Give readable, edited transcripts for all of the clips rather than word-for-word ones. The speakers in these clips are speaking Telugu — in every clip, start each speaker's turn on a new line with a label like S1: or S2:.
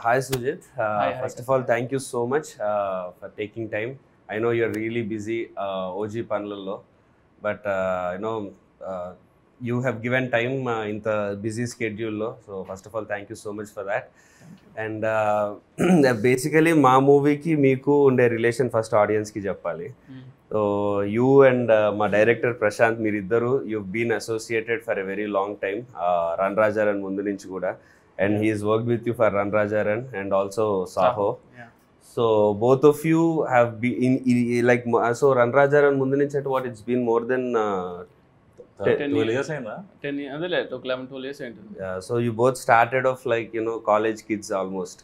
S1: Hi Sujit.
S2: Hi,
S1: First of all, thank you so much for taking time. I know you're really busy, OG Panlallo, but uh, you have given time in the busy schedule. So first of all, thank you so much for that.
S2: Thank you.
S1: And basically, మా మూవీకి మీకు ఉండే రిలేషన్ ఫస్ట్ ఆడియన్స్కి చెప్పాలి. సో యూ అండ్ మా డైరెక్టర్ ప్రశాంత్ మీరిద్దరు you been associated for a very long time, Run Raja Run ముందు నుంచి కూడా. And he's worked with you for Run Rajaran and also Saho.
S2: Yeah.
S1: So both of you have been so Run Rajaran mundu nunchi what it's been more than
S3: 12 years ainda
S2: 10 years adele 11-12 years aయింది.
S1: Yeah, so you both started off like college kids almost.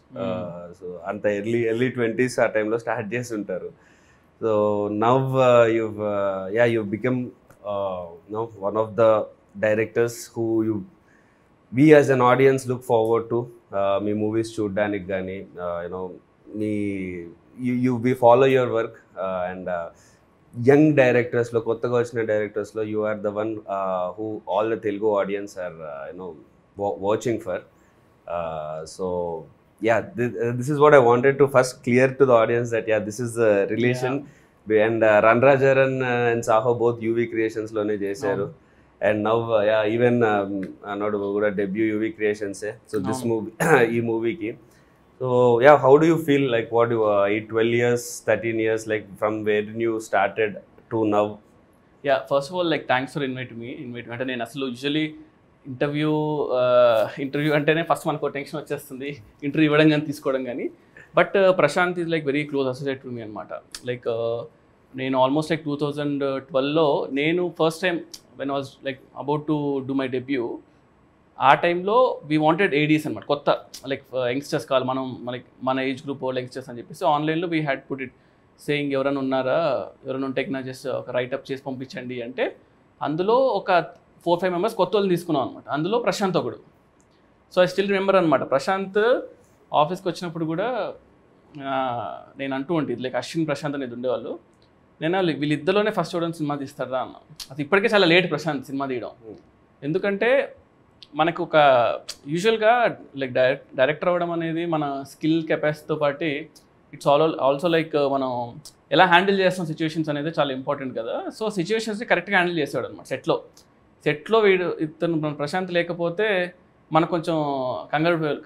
S1: So anta early 20s ఆ time లో start చేసి ఉంటారు. So now you've become one of the directors who we as an audience look forward to మీ మూవీస్ చూడడానికి కానీ we follow your work and young డైరెక్టర్స్లో కొత్తగా వచ్చిన డైరెక్టర్స్లో you are the one who all the Telugu audience are watching for. So yeah, this is what I wanted to first clear to the audience that this is the relation. And Run Rajaran and Saho both UV Creations లోనే చేశారు. And now even not kuda debut UV Creations so this movie ee movie ki. So how do you feel, like what you 12 years 13 years, like from where you started to now?
S2: First of all, like thanks for invite me అంటే నేను అసలు యూజువల్లీ ఇంటర్వ్యూ అంటేనే ఫస్ట్ మనకు టెన్షన్ వచ్చేస్తుంది, ఇంటర్వ్యూ ఇవ్వడం కానీ తీసుకోవడం కానీ. But Prashant is like very close associate to me అనమాట. లైక్ నేను ఆల్మోస్ట్ లైక్ 2012లో నేను first time when was like about to do my debut, ఆ టైంలో వీ వాంటెడ్ ఏడీస్ అనమాట, కొత్త లైక్ యంగ్స్టర్స్ కావాలి మనం, మనకి మన ఏజ్ గ్రూప్ వాళ్ళు యంగ్స్టర్స్ అని చెప్పేసి ఆన్లైన్లో we had put it saying ఎవరైనా ఉన్నారా, ఎవరైనా ఉంటే నా జస్ట్ ఒక రైటప్ చేసి పంపించండి అంటే అందులో ఒక 4-5 మెంబర్స్ కొత్త వాళ్ళని తీసుకున్నాం అనమాట. అందులో ప్రశాంత్ ఒకడు. సో ఐ స్టిల్ రిమెంబర్ అనమాట, ప్రశాంత్ ఆఫీస్కి వచ్చినప్పుడు కూడా నేను అంటూ ఉంటుంది లైక్ అశ్విన్ ప్రశాంత్ అనేది ఉండేవాళ్ళు, నేను వీళ్ళిద్దరిలోనే ఫస్ట్ చూడడం సినిమా తీస్తారా అన్న. అది ఇప్పటికే చాలా లేట్ ప్రశాంత్ సినిమా తీయడం, ఎందుకంటే మనకు ఒక యూజువల్గా లైక్ డైరెక్టర్ అవ్వడం అనేది మన స్కిల్ కెపాసిటీతో పాటు ఇట్స్ ఆల్సో లైక్ మనం ఎలా హ్యాండిల్ చేస్తాం సిచ్యువేషన్స్ అనేది చాలా ఇంపార్టెంట్ కదా. సో సిచ్యువేషన్స్ని కరెక్ట్గా హ్యాండిల్ చేసేవాడు అనమాట. సెట్లో వీడు ఇతను ప్రశాంత్ లేకపోతే మనకు కొంచెం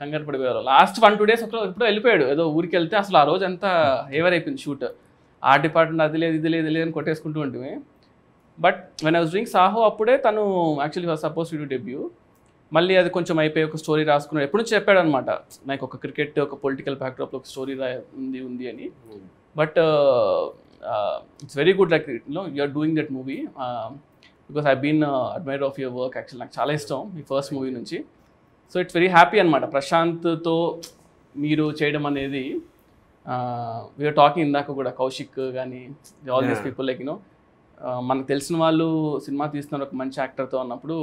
S2: కంగారు పడిపోయారు. లాస్ట్ 1-2 days ఎప్పుడో వెళ్ళిపోయాడు, ఏదో ఊరికి వెళ్తే అసలు ఆ రోజు అంతా ఏవర్ అయిపోయింది షూట్. ఆ డిపార్ట్మెంట్ అది లేదు ఇది లేదు అని కొట్టేసుకుంటూ ఉంటుంది. But when I was doing Saaho అప్పుడే తను actually was suppose to debut. మళ్ళీ అది కొంచెం అయిపోయి ఒక స్టోరీ రాసుకున్నాడు. ఎప్పుడు నుంచి చెప్పాడు అనమాట, నాకు ఒక క్రికెట్ ఒక పొలిటికల్ బ్యాక్డ్రాప్లో ఒక స్టోరీ ఉంది అని. But it's very good like you are doing that movie because I been admire of your work. Actually నాకు చాలా ఇష్టం మీ ఫస్ట్ మూవీ నుంచి. సో ఇట్స్ వెరీ హ్యాపీ అనమాట ప్రశాంత్తో మీరు చేయడం అనేది. వీఆర్ టాకింగ్ ఇందాక కూడా కౌశిక్ కానీ ఆల్ దీస్ పీపుల్ లైక్ మనకు తెలిసిన వాళ్ళు సినిమా తీస్తున్నారు ఒక మంచి యాక్టర్తో అన్నప్పుడు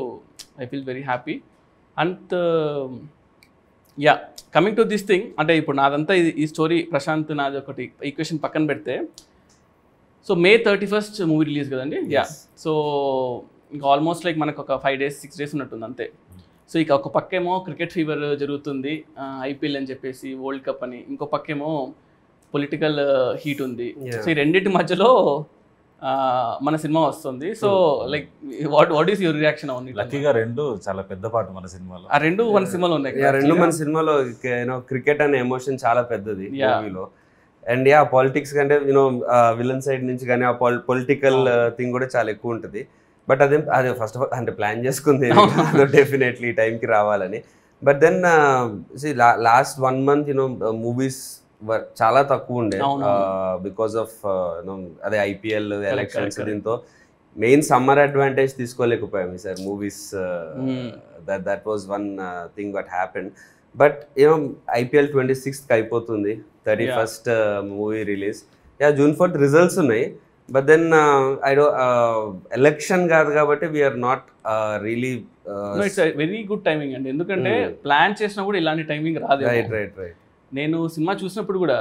S2: I feel very happy. And coming to this thing, అంటే ఇప్పుడు నాదంతా ఈ స్టోరీ ప్రశాంత్ నాది ఒకటి ఈక్వేషన్ పక్కన పెడితే, so May 31st movie release కదండి. సో ఇంకా ఆల్మోస్ట్ లైక్ మనకు ఒక 5 days 6 days ఉన్నట్టుంది అంతే. సో ఇక ఒక పక్కేమో క్రికెట్ ఫీవర్ జరుగుతుంది, IPL అని చెప్పేసి, వరల్డ్ కప్ అని, ఇంకో పక్కేమో పొలిటికల్ హీట్ ఉంది. సో ఈ రెండింటి మధ్యలో మన సినిమా వస్తుంది. So like what is your reaction on it?
S3: లక్కీగా రెండు చాలా పెద్ద పాట మన సినిమాలో.
S2: ఆ రెండు మన సినిమాలో ఉన్నాయి.
S1: రెండు మన సినిమాలో క్రికెట్ అనే ఎమోషన్ చాలా పెద్దది మూవీలో. అండ్ పాలిటిక్స్ కంటే విలన్ సైడ్ నుంచి కానీ ఆ పొలిటికల్ థింగ్ కూడా చాలా ఎక్కువ ఉంటుంది. బట్ అదే ఫస్ట్ ఆఫ్ ఆల్ అంటే ప్లాన్ చేసుకుంది డెఫినెట్లీ టైంకి రావాలని. But then last 1 month movies చాలా తక్కువ ఉండే బికాస్ ఆఫ్ అదే IPL ఎలక్షన్స్. దీంతో మెయిన్ సమ్మర్ అడ్వాంటేజ్ తీసుకోలేకపోయాం sir movies. That was one thing what happened. But IPL 26th అయిపోతుంది, 31st movie release. June 4th results ఉన్నాయి. బట్ దెన్ ఎలక్షన్ కాదు కాబట్టి we are not really
S2: it's very good timing అండి, ఎందుకంటే ప్లాన్ చేసినా కూడా ఇలాంటి టైమింగ్ రాదు.
S1: రైట్
S2: నేను సినిమా చూసినప్పుడు కూడా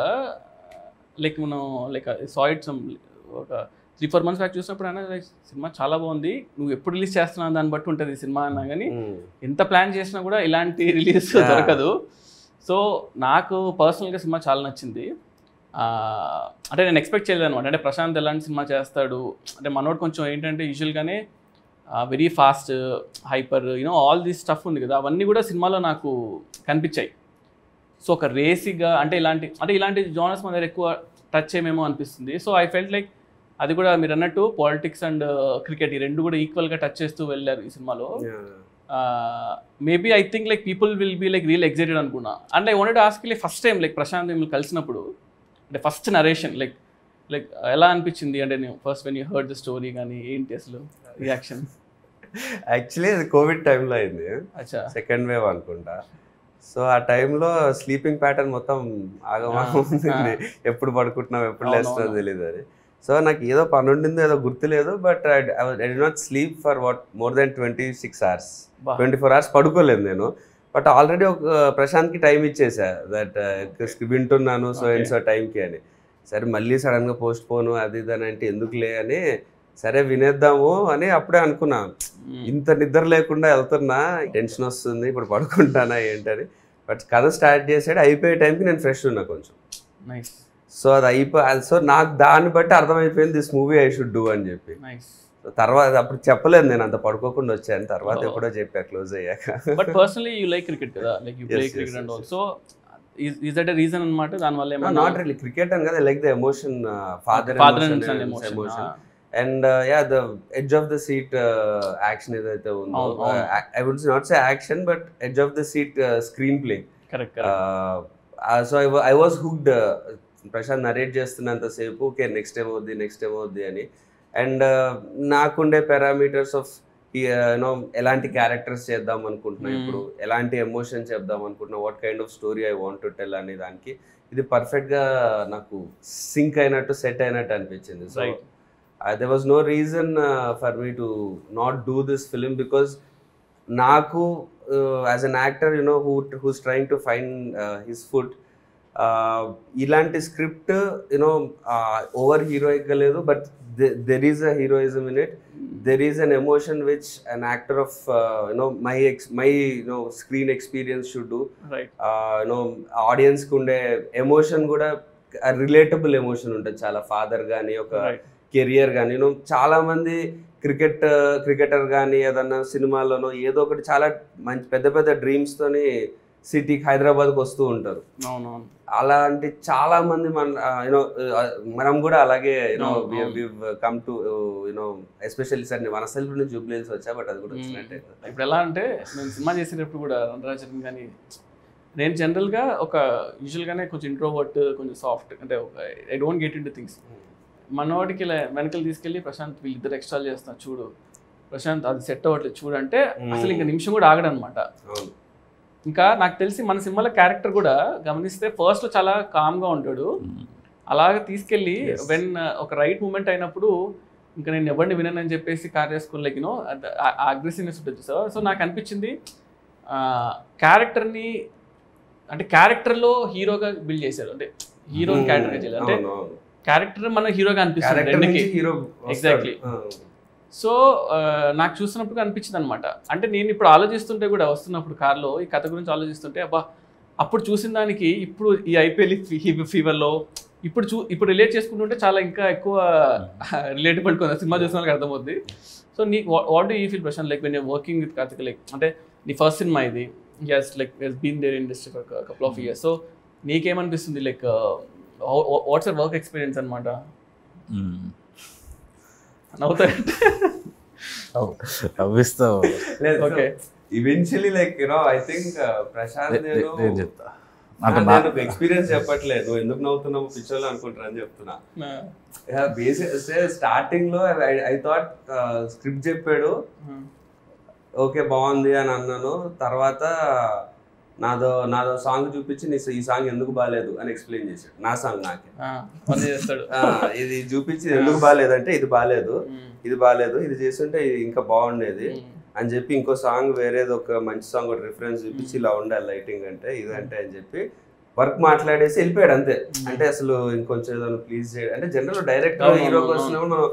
S2: లైక్ మనం లైక్ సాయిడ్ ఒక 3-4 months బ్యాక్ చూసినప్పుడు అయినా సినిమా చాలా బాగుంది, నువ్వు ఎప్పుడు రిలీజ్ చేస్తున్నావు దాన్ని బట్టి ఉంటుంది సినిమా అన్నా. కానీ ఎంత ప్లాన్ చేసినా కూడా ఇలాంటి రిలీజ్ దొరకదు. సో నాకు పర్సనల్గా సినిమా చాలా నచ్చింది. అంటే నేను ఎక్స్పెక్ట్ చేయలేదు అనమాట. అంటే ప్రశాంత్ ఎలాంటి సినిమా చేస్తాడు అంటే మనోడు కొంచెం ఏంటంటే యూజువల్గానే very fast hyper all this stuff ఉంది కదా, అవన్నీ కూడా సినిమాలో నాకు కనిపించాయి. సో ఒక రేసిగా అంటే ఇలాంటి జోనర్స్ మన దగ్గర ఎక్కువ టచ్ చేయమేమో అనిపిస్తుంది. సో ఐ ఫెల్ట్ లైక్ అది కూడా మీరు అన్నట్టు పాలిటిక్స్ అండ్ క్రికెట్ ఈ రెండు కూడా ఈక్వల్గా టచ్ చేస్తూ వెళ్ళారు ఈ సినిమాలో. Maybe I think like people will be like real excited అనుకున్నా. And I wanted to ask like first time like Prashanth మిమ్మల్ని కలిసినప్పుడు అంటే ఫస్ట్ నరేషన్ లైక్ ఎలా అనిపించింది అంటే నేను first when you heard the story కానీ ఏంటి అసలు రియాక్షన్?
S1: యాక్చువల్లీ అది కోవిడ్ టైంలో అయింది,
S2: అచ్చా
S1: సెకండ్ వేవ్ అనుకుంటా. సో ఆ టైంలో స్లీపింగ్ ప్యాటర్న్ మొత్తం ఆగమాగం ఉంది, ఎప్పుడు పడుకుంటున్నాం ఎప్పుడు లేస్తున్నాం తెలియదు అది. సో నాకు ఏదో పని ఉండిందో ఏదో గుర్తులేదు, but I did not sleep for more than 26 hours, 24 hours పడుకోలేదు నేను. బట్ ఆల్రెడీ ఒక ప్రశాంత్కి టైం ఇచ్చేసా దట్ వింటున్నాను సో అండ్ సో టైంకి అని. సరే మళ్ళీ సడన్గా పోస్ట్ పోను అది ఇది అంటే ఎందుకులే అని సరే వినేద్దాము అని అప్పుడే అనుకున్నా. ఇంత నిద్ర లేకుండా వెళ్తున్నా, టెన్షన్ వస్తుంది ఇప్పుడు పడుకుంటానా ఏంటని. బట్ కథ స్టార్ట్ చేసాడు, అయిపోయే టైంకి నేను ఫ్రెష్ ఉన్నా కొంచెం. సో అది సో నాకు దాన్ని బట్టి అర్థమైపోయింది this movie I should do అని చెప్పి. తర్వాత అప్పుడు చెప్పలేదు నేను అంత పడుకోకుండా వచ్చాను, తర్వాత ఎప్పుడో చెప్పా క్లోజ్ అయ్యాక.
S2: But personally you like cricket కదా, like you play cricket and also is that a reason అన్నమాట దానివల్ల ఏమన్నా?
S1: నాట్ రియల్లీ క్రికెట్ అని కదా, like the emotion, father emotion and the edge of the seat action ఏదైతే ఉందో, I would not say action but edge of the seat screenplay.
S2: Correct.
S1: So I was hooked. Prashanth narrate చేస్తున్నంతసేపు ఓకే నెక్స్ట్ ఏమవుద్ది అని. అండ్ నాకుండే పారామీటర్స్ ఆఫ్ ఎలాంటి క్యారెక్టర్స్ చేద్దాం అనుకుంటున్నా, ఇప్పుడు ఎలాంటి ఎమోషన్ చెప్దాం అనుకుంటున్నా, what kind of story I want to tell అనే దానికి ఇది పర్ఫెక్ట్గా నాకు సింక్ అయినట్టు సెట్ అయినట్టు అనిపించింది. So there was no reason for me to not do this film, because నాకు as an actor who's trying to find his foot, ఇలాంటి స్క్రిప్ట్ ఓవర్ హీరోయిక్గా లేదు, but there is a heroism in it, there is an emotion which an actor of my screen experience should do.
S2: Right.
S1: Audience కు ఉండే ఎమోషన్ కూడా రిలేటబుల్ ఎమోషన్ ఉంటుంది చాలా. ఫాదర్ కానీ ఒక కెరియర్ కానీ చాలా మంది క్రికెటర్ కానీ ఏదన్నా సినిమాలోనో ఏదో ఒకటి చాలా మంచి పెద్ద పెద్ద డ్రీమ్స్ తోని సిటీకి హైదరాబాద్కి వస్తూ ఉంటారు. అలాంటి చాలా మంది మనం కూడా అలాగే కమ్ టు ఎస్పెషల్లీ సార్ నేను వనసల్పి నుంచి జూబ్లీ హిల్స్ వచ్చా, బట్ అది కూడా వచ్చినట్టే.
S2: ఇప్పుడు ఎలా అంటే నేను సినిమా చేసేటప్పుడు కూడా రణరాజన్ కానీ నేను జనరల్గా ఒక యూజువల్గానే కొంచెం ఇంట్రోవర్ట్, కొంచెం సాఫ్ట్, అంటే I don't get in to things. మనోడికి వెనకలు తీసుకెళ్ళి ప్రశాంత్ వీళ్ళిద్దరు ఎక్స్ట్రా చేస్తున్నా చూడు, ప్రశాంత్ అది సెట్ అవ్వట్లేదు చూడు అంటే అసలు ఇంకా నిమిషం కూడా ఆగడనమాట. ఇంకా నాకు తెలిసి మన సినిమాలో క్యారెక్టర్ కూడా గమనిస్తే ఫస్ట్లో చాలా కామ్గా ఉంటాడు, అలాగే తీసుకెళ్ళి వెన్ ఒక రైట్ మూమెంట్ అయినప్పుడు ఇంకా నేను ఎవరిని వినని చెప్పేసి కార్ చేసుకుని లైక్ అగ్రెసివ్నెస్ ఉంటుంది సార్. సో నాకు అనిపించింది క్యారెక్టర్ని అంటే క్యారెక్టర్లో హీరోగా బిల్డ్ చేశారు, అంటే హీరోని క్యారెక్టర్గా చేయలేదు, అంటే క్యారెక్టర్ మన హీరోగా అనిపిస్తుంది. ఎగ్జాక్ట్లీ. సో నాకు చూస్తున్నప్పుడు అనిపించింది అనమాట. అంటే నేను ఇప్పుడు ఆలోచిస్తుంటే కూడా వస్తున్నప్పుడు కార్లో ఈ కథ గురించి ఆలోచిస్తుంటే అబ్బా అప్పుడు చూసిన దానికి ఇప్పుడు ఈ ఐపీఎల్ ఫీవర్లో ఇప్పుడు రిలేట్ చేసుకుంటుంటే చాలా ఇంకా ఎక్కువ రిలేటబుల్ కొంత సినిమా చూసిన వాళ్ళకి అర్థమవుతుంది. సో నీ what do you feel Prashanth like when your working with Karthik, like అంటే నీ ఫస్ట్ సినిమా ఇది, he's been there industry for couple of years. So నీకేమనిపిస్తుంది like what's your work experience అనమాట?
S1: Eventually like I think Prashanth experience చెప్పట్లేదు, నువ్వు ఎందుకు నవ్వుతున్నావు పిక్చర్లో అనుకుంటారు అని చెప్తున్నా. స్టార్టింగ్ లో ఐ థాట్ స్క్రిప్ట్ చెప్పాడు ఓకే బాగుంది అని అన్నాను, తర్వాత నాదో సాంగ్ చూపించి ఈ సాంగ్ ఎందుకు బాగాలేదు అని ఎక్స్ప్లెయిన్ చేశాడు. నా సాంగ్ నాకే ఇది చూపించి ఎందుకు బాగాలేదంటే ఇది బాగాలేదు ఇది చేస్తుంటే ఇది ఇంకా బాగుండేది అని చెప్పి ఇంకో సాంగ్ వేరేది ఒక మంచి సాంగ్ ఒక రిఫరెన్స్ చూపించి ఇలా ఉండాలి లైటింగ్ అంటే ఇదంటే అని చెప్పి వర్క్ మాట్లాడేసి వెళ్ళిపోయాడు అంతే. అంటే అసలు ఇంకొంచెం ఏదో ప్లీజ్ చేయడం అంటే జనరల్ డైరెక్టర్ హీరోకి వచ్చినప్పుడు మనం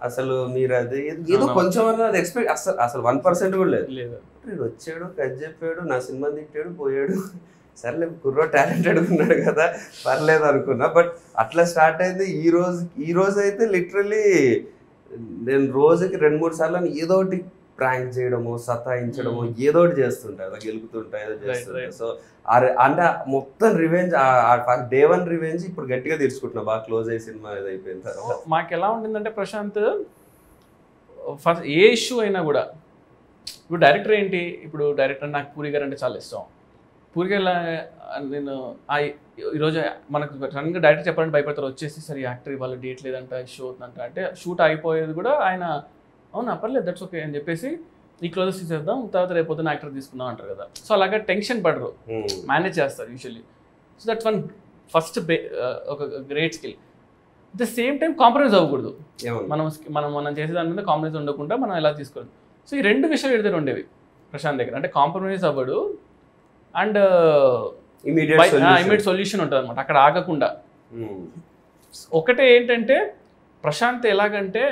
S1: అసలు మీరు అది ఏదో కొంచెం అది ఎక్స్పెక్ట్ అసలు 1% కూడా లేదు. వచ్చాడు కట్ చెప్పాడు, నా సినిమా తిట్టాడు పోయాడు, సర్లే కుర్రో టాలెంటెడ్ ఉన్నాడు కదా పర్లేదు అనుకున్నా. బట్ అట్లా స్టార్ట్ అయింది. ఈ రోజు అయితే లిటరలీ నేను రోజుకి 2-3 సార్లు ఏదో ఒకటి ప్రాంక్ చేయడము, సతాయించడము, ఏదో ఒకటి చేస్తుంటా, ఏదో గెలుపుతుంటా, ఏదో చేస్తుంటా. సో అంటే మొత్తం రివెంజ్, డే 1 రివెంజ్ ఇప్పుడు గట్టిగా తీర్చుకుంటున్నా, బాగా క్లోజ్ అయ్యి సినిమా ఇది అయిపోయిన తర్వాత.
S2: మాకు ఎలా ఉంటుందంటే ప్రశాంత్, ఫస్ట్ ఏ ఇష్యూ అయినా కూడా, ఇప్పుడు డైరెక్టర్ ఏంటి, ఇప్పుడు డైరెక్టర్ నాకు పూరి గారు అంటే చాలా ఇష్టం. పూరి గారు నేను ఈరోజు మనకు సడన్గా డైరెక్టర్ చెప్పాలంటే భయపడతారు, వచ్చేసి సరే యాక్టర్ ఇవాళ డేట్ లేదంట, ఇష్యూ అవుతుందంట అంటే షూట్ అయిపోయేది కూడా ఆయన అవునా పర్లేదు దట్స్ ఓకే అని చెప్పేసి ఈ క్లోజెస్ తీసేద్దాం, తర్వాత రేపొద్దున యాక్టర్ తీసుకుందాం అంటారు కదా. సో అలాగా టెన్షన్ పడరు, మేనేజ్ చేస్తారు usually. So that's one first ఒక great skill. At the same time compromise అవ్వకూడదు. మనం చేసే దాని మీద కాంప్రమైజ్ ఉండకుండా మనం ఎలా తీసుకోవాలి. సో ఈ 2 విషయాలు ఎదురు ఉండేవి ప్రశాంత్ దగ్గర. అంటే కాంప్రమైజ్ అవ్వడు అండ్ ఇమీడియట్ సొల్యూషన్ ఉంటుంది అనమాట, అక్కడ ఆగకుండా. ఒకటే ఏంటంటే ప్రశాంత్ ఎలాగంటే,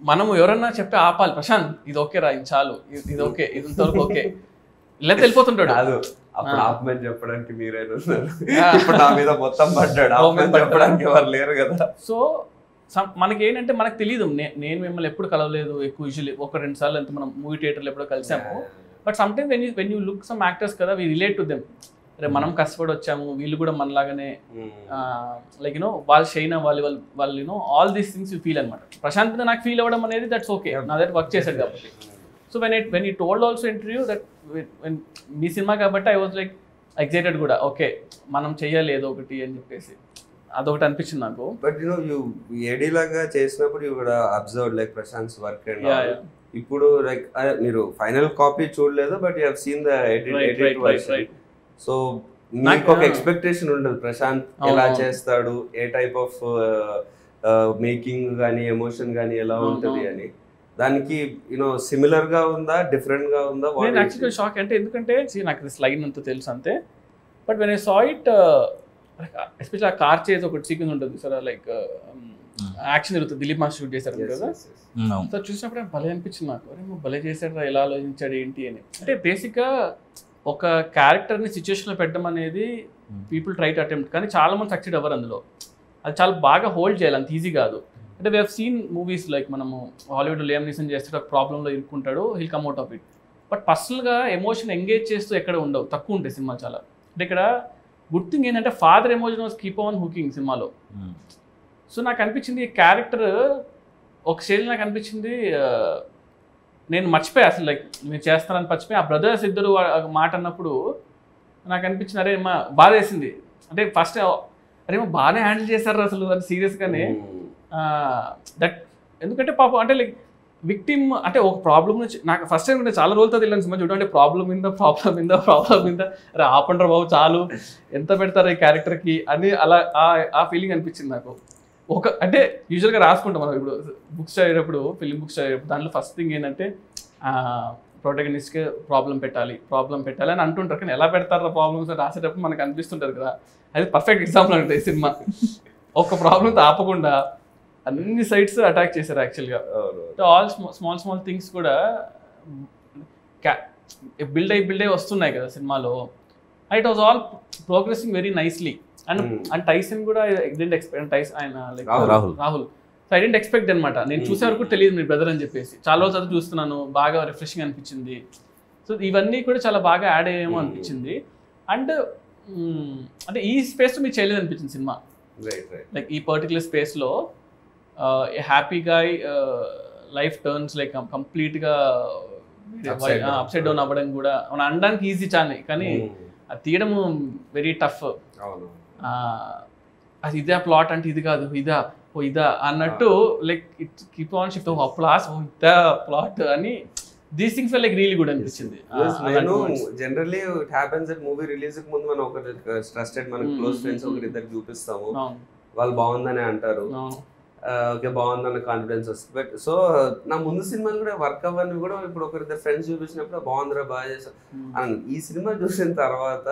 S2: మనము ఎవరన్నా చెప్పి ఆపాలి, ప్రశాంత్ ఇది ఓకే రా, ఇది చాలు, ఇది ఓకే, ఇది ఇంతవరకు ఓకే, ఇలా వెళ్ళిపోతుంటాడు.
S1: అప్పుడు ఆపమని చెప్పడానికి మీరైనా ఉన్నారు, ఇప్పుడు నా మీద మొత్తం పడ్డాడు, ఆపమని చెప్పడానికి ఎవరు లేరు కదా.
S2: సో మనకి ఏంటంటే మనకు తెలియదు, నేను మిమ్మల్ని ఎప్పుడు కలవలేదు ఎక్కువ, యూజువల్లీ 1-2 సార్లు అంతా మనం మూవీ థియేటర్లో ఎప్పుడో కలిసాము. But some time when you look some actors కదా, వీ రిలేట్ టు దెమ్. అరే మనం కష్టపడి వచ్చాము, వీళ్ళు కూడా మనలాగానే లైక్ యూనో వాళ్ళు షైన్ అవ్వాలి, వాళ్ళు you know all these things you feel అనమాట. ప్రశాంత్ నాకు ఫీల్ అవ్వడం అనేది దట్స్ ఓకే, నా దగ్గర వర్క్ చేశాడు కాబట్టి. So when you told also interview that me cinema కాబట్టి ఐ వాజ్ లైక్ ఎక్సైటెడ్ కూడా, ఓకే మనం చెయ్యాలి ఏదో ఒకటి అని చెప్పేసి, అదొకటి అనిపించింది నాకు.
S1: బట్ యు ఏడీ లాగా చేసినప్పుడు యు కూడా observe like Prashanth's work and ఇప్పుడు లైక్ మీరు ఫైనల్ కాపీ చూడలేదు, but you have seen the edit version. So మీకు ఒక ఎక్స్పెక్టేషన్ ఉండదు ప్రశాంత్ ఎలా చేస్తాడు, ఏ టైప్ ఆఫ్ మేకింగ్ కానీ ఎమోషన్ కానీ ఎలా ఉంటుంది అని. దానికి యూనో సిమిలర్ గా ఉందా, డిఫరెంట్ గా ఉందా?
S2: నేను యాక్చువల్గా షాక్ అంటే, ఎందుకంటే నాకు దిస్ లైన్ అంతా తెలుసు అంతే, but when I saw it especially ఆ కార్ చేసి ఒకటి సీక్వెన్స్ ఉంటుంది సార్, లైక్ యాక్షన్ జరుగుతుంది, దిలీప్ మాస్టర్ షూట్ చేశారు కదా. సో చూసినప్పుడు భలే అనిపించింది నాకు, అరే భలే చేశాడు, ఎలా ఆలోచించాడు ఏంటి అని. అంటే బేసిక్గా ఒక క్యారెక్టర్ని సిచ్యువేషన్లో పెట్టడం అనేది పీపుల్ ట్రై టు అటెంప్ట్, కానీ చాలా మంది సక్సెడ్ అవ్వరు అందులో. అది చాలా బాగా హోల్డ్ చేయాలి, అంత ఈజీ కాదు. అంటే we have seen movies like మనము హాలీవుడ్ లియామ్ నీసన్ చేస్తే ఒక ప్రాబ్లంలో ఇరుక్కుంటాడు, he'll come out of it. But పర్సనల్గా ఎమోషన్ ఎంగేజ్ చేస్తూ ఎక్కడ ఉండవు, తక్కువ ఉంటాయి సినిమా చాలా. అంటే ఇక్కడ గుడ్ థింగ్ ఏంటంటే father emotion was keep on hooking సినిమాలో. సో నాకు అనిపించింది ఈ క్యారెక్టర్ ఒక స్టేజ్ నాకు అనిపించింది, నేను మర్చిపోయా అసలు, లైక్ నేను చేస్తానని మర్చిపోయి ఆ బ్రదర్స్ ఇద్దరు మాట అన్నప్పుడు నాకు అనిపించింది, అరే మా బాధ వేసింది. అంటే ఫస్ట్ అరే బాగానే హ్యాండిల్ చేశారు అసలు అని సీరియస్గానే. దట్ ఎందుకంటే పాపం అంటే లైక్ విక్టిమ్ అంటే ఒక ప్రాబ్లం నుంచి నాకు ఫస్ట్ టైం చాలా రోజులతో తెలియని సినిమా చూడండి, ప్రాబ్లం మీద అరే ఆపండ్రా బాబు చాలు, ఎంత పెడతారు ఈ క్యారెక్టర్కి అని, అలా ఆ ఫీలింగ్ అనిపించింది నాకు. అంటే యూజువల్గా రాసుకుంటాం మనం ఇప్పుడు బుక్స్ చదివేటప్పుడు, ఫిలిం బుక్స్ చదివేటప్పుడు, దాంట్లో ఫస్ట్ థింగ్ ఏంటంటే ప్రొటగనిస్ట్కి ప్రాబ్లం పెట్టాలి అని అంటుంటారు, కానీ ఎలా పెడతారు ప్రాబ్లమ్స్ రాసేటప్పుడు మనకు అనిపిస్తుంటుంది కదా. అది పర్ఫెక్ట్ ఎగ్జాంపుల్ అంటే ఈ సినిమా ఒక ప్రాబ్లంతో ఆపకుండా అన్ని సైడ్స్ అటాక్ చేశారు యాక్చువల్గా. ఆల్ స్మాల్ థింగ్స్ కూడా బిల్డ్ అయ్యి వస్తున్నాయి కదా సినిమాలో. It was all progressing very nicely. And Tyson కూడా డెంట్ ఎక్స్పెక్ట్, ఆయన like Rahul, so I didn't expect అనమాట. నేను చూసే వరకు తెలియదు మీ బ్రదర్ అని చెప్పేసి, చాలా రోజు అది చూస్తున్నాను, బాగా రిఫ్రెషింగ్ అనిపించింది. సో ఇవన్నీ కూడా చాలా బాగా యాడ్ అయ్యేమో అనిపించింది. అండ్ అంటే ఈ స్పేస్లో మీరు చేయలేదు అనిపించింది సినిమా, లైక్ ఈ పర్టికులర్ స్పేస్లో happy guy life turns like కంప్లీట్గా అప్సైడ్ డౌన్ అవ్వడం కూడా మనం అనడానికి ఈజీ చానే, కానీ అది తీయడం వెరీ టఫ్. అది ఇదే ప్లాట్ అంటే ఇది కాదు, ఇదా అన్నట్టు like it keep on shift plots ఇదా ప్లాట్ అని. These things like really good అనిపించింది.
S1: నేను generally it happens that movie release కి ముందు మనం ఒక ట్రస్టెడ్ మన క్లోజ్ ఫ్రెండ్స్ ఒకరిద్దరికి చూపిస్తాము, వాళ్ళు బాగుందని అంటారు, ఓకే బాగుందన్న కాన్ఫిడెన్స్ వస్తుంది. బట్ సో నా ముందు సినిమాలు కూడా వర్క్ అవ్వని కూడా ఇప్పుడు ఒకరిద్దరు ఫ్రెండ్స్ చూపించినప్పుడు బాగుందిరా బాగా చేసా అని. ఈ సినిమా చూసిన తర్వాత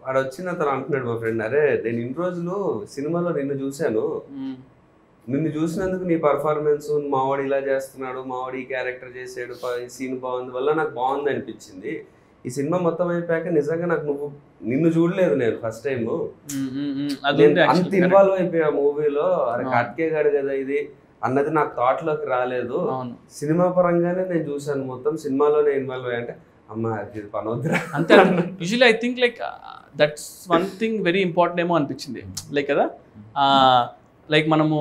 S1: వాడు వచ్చిన తను అంటున్నాడు మా ఫ్రెండ్, అరే నేను ఇన్ని రోజులు సినిమాలో నిన్ను చూశాను, నిన్ను చూసినందుకు నీ పర్ఫార్మెన్స్, మావాడు ఇలా చేస్తున్నాడు, మావాడు ఈ క్యారెక్టర్ చేసాడు, ఈ సీన్ బాగుంది వల్ల నాకు బాగుంది అనిపించింది. ఈ సినిమా మొత్తం అయిపోయాక నిజంగా నాకు నిన్ను చూడలేదు నేను ఫస్ట్ టైం, అంత ఇన్వాల్వ్ అయిపోయా మూవీలో. అరే కట్కే గాడు కదా ఇది అన్నది నాకు థాట్ లోకి రాలేదు. సినిమా పరంగానే నేను చూసాను మొత్తం, సినిమాలోనే ఇన్వాల్వ్ అయ్యా. అంటే అమ్మా ఇది పనొద్దురా
S2: అంతే. Usually I think like that's one thing very important ఏమో అనిపించింది. లైక్ కదా లైక్ మనము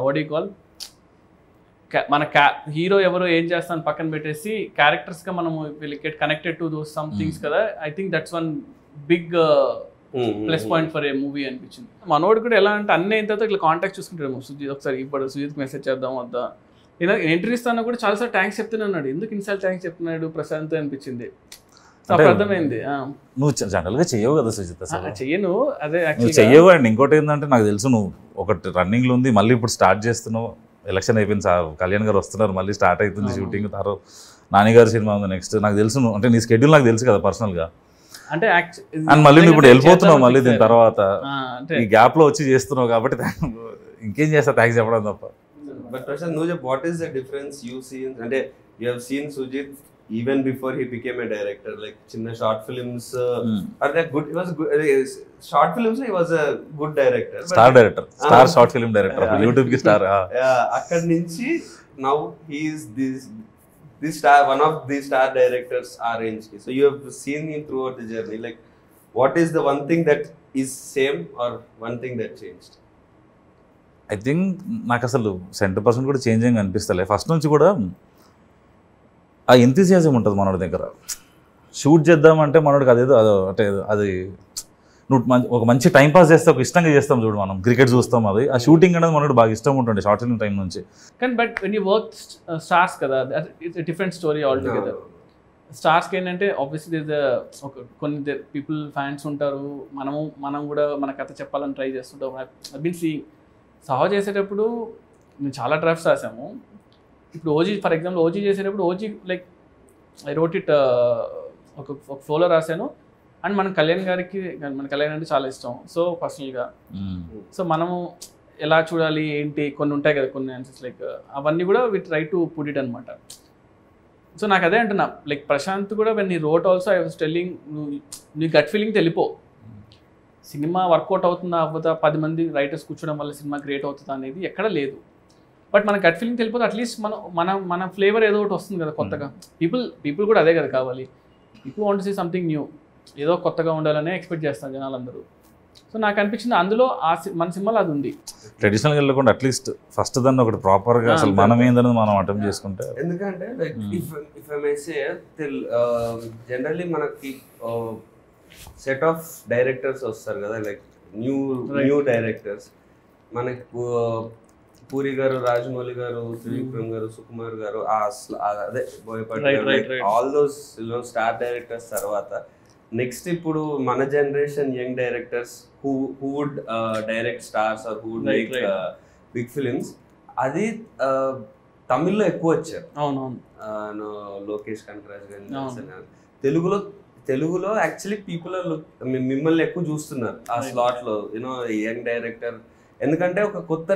S2: వాట్ యు కాల్ మన హీరో ఎవరో ఏం చేస్తాను పక్కన పెట్టేసి క్యారెక్టర్స్గా మనము will get connected to those some things కదా. I think that's one big plus point for a movie అనిపించింది. మనోడు కూడా ఎలా అంటే అన్నీ అయిన తర్వాత ఇట్లా కాంటాక్ట్ చూసుకుంటాడు సుజిత్, ఒకసారి ఇప్పుడు సుజిత్కి మెసేజ్ చేద్దాం వద్దా, ఇలా ఎంట్రీ ఇస్తాను కూడా చాలాసార్లు థ్యాంక్స్ చెప్తున్నాడు. ఎందుకు ఇన్సార్లు థ్యాంక్స్ చెప్తున్నాడు ప్రశాంత్ అనిపించింది. అప్పుడు అర్థమైంది
S3: నువ్వు జనరల్గా చెయ్యవు కదా సుజిత్,
S2: చెయ్యను. అదే
S3: నువ్వు చెయ్యవు. అండ్ ఇంకోటి ఏంటంటే నాకు తెలుసు నువ్వు ఒకటి రన్నింగ్లో ఉంది, మళ్ళీ ఇప్పుడు స్టార్ట్ చేస్తున్నావు. ఎలక్షన్ అయిపోయింది సార్, కళ్యాణ్ గారు వస్తున్నారు, మళ్ళీ స్టార్ట్ అవుతుంది షూటింగ్. తర్వాత నానిగారి సినిమా ఉంది నెక్స్ట్. నాకు తెలుసు నువ్వు అంటే నీ స్కెడ్యూల్ నాకు తెలుసు కదా పర్సనల్గా.
S2: అంటే
S3: అండ్ మళ్ళీ నువ్వు ఇప్పుడు వెళ్ళిపోతున్నావు మళ్ళీ దీని తర్వాత ఈ గ్యాప్లో వచ్చి చేస్తున్నావు కాబట్టి ఇంకేం చేస్తా థ్యాంక్స్ చెప్పడం తప్ప.
S1: బట్ ప్రశాంత్ నువ్వు చెప్పు, what is the difference you seen, అంటే you have seen Sujeeth even before he became a director, like chinna short films are like good, he was good, short films he was a good director,
S3: star director, star short film director, YouTube ki star.
S1: Akkad nunchi now he is this star, one of the star directors Orange ki. So you have seen him throughout the journey, like what is the one thing that is same or one thing that changed?
S3: I think నాకు అసలు 100% కూడా చేంజింగ్ అనిపిస్తలే. ఫస్ట్ నుంచి కూడా ఆ ఎంతూసియాజం ఉంటుంది మనోడి దగ్గర. షూట్ చేద్దామంటే మనోడికి అదేదో అంటే అది నువ్వు ఒక మంచి టైం పాస్ చేస్తే ఒక ఇష్టంగా చేస్తాం చూడు, మనం క్రికెట్ చూస్తాం, అది ఆ షూటింగ్ అనేది మనోడు బాగా ఇష్టం ఉంటుంది షార్ట్ ఫిల్మ్ టైం నుంచి.
S2: కానీ but when you work stars కదా, it's different story all together. స్టార్స్కి ఏంటంటే ఆబ్వియస్లీ ఒక కొన్ని పీపుల్ ఫ్యాన్స్ ఉంటారు, మనం కూడా మన కథ చెప్పాలని ట్రై చేస్తుంటాం. ఐ బీన్ సీయింగ్ సహా చేసేటప్పుడు మేము చాలా డ్రాఫ్ట్స్ రాసాము. ఇప్పుడు ఓజీ ఫర్ ఎగ్జాంపుల్ ఓజీ చేసేటప్పుడు OG like I wrote it ఒక ఫ్లోలో రాశాను. అండ్ మన కళ్యాణ్ అంటే చాలా ఇష్టం, సో పర్సనల్గా. సో మనము ఎలా చూడాలి ఏంటి కొన్ని ఉంటాయి కదా, కొన్ని ఆన్సర్స్ లైక్ అవన్నీ కూడా we try to put it అనమాట. సో నాకు అదే అంటున్నా, లైక్ ప్రశాంత్ కూడా వెన్ నీ wrote also I was telling, నీ గట్ ఫీలింగ్ తెలిపో సినిమా వర్కౌట్ అవుతుందా అవ్వదా, 10 మంది రైటర్స్ కూర్చోవడం వల్ల సినిమా క్రియేట్ అవుతుందా అనేది ఎక్కడ లేదు. బట్ మన గట్ ఫీలింగ్ తెలిపోతే అట్లీస్ట్ మన ఫ్లేవర్ ఏదో ఒకటి వస్తుంది కదా కొత్తగా. పీపుల్ కూడా అదే కదా కావాలి. People want to see something new, ఏదో కొత్తగా ఉండాలనే ఎక్స్పెక్ట్ చేస్తాను జనాలందరూ. సో నాకు అనిపించింది అందులో మన సినిమాలో అది ఉంది.
S3: ట్రెడిషనల్గా వెళ్ళకుండా అట్లీస్ట్ ఫస్ట్ దాన్ని ఒకటి ప్రాపర్గా అసలు మనం ఏందని మనం అటెంప్ట్ చేసుకుంటే.
S1: ఎందుకంటే like if I may say generally మనకి సెట్ ఆఫ్ డైరెక్టర్స్ వస్తారు కదా, లైక్ న్యూ డైరెక్టర్స్. మనకి పూరి గారు, రాజమౌళి గారు, త్రివిక్రమ్ గారు, సుకుమార్ గారు, అదే Boyapati, all those star directors తర్వాత నెక్స్ట్ ఇప్పుడు మన generation young directors who would direct stars or who would make big films. అది తమిళ్లో ఎక్కువ వచ్చారు. అవునవును, లోకేష్ కనకరాజ్ గారు. తెలుగులో యాక్చువల్లీ పీపుల్ మిమ్మల్ని ఎక్కువ చూస్తున్నారు ఆ స్లాట్ లో, యూనో యంగ్ డైరెక్టర్. ఎందుకంటే ఒక కొత్త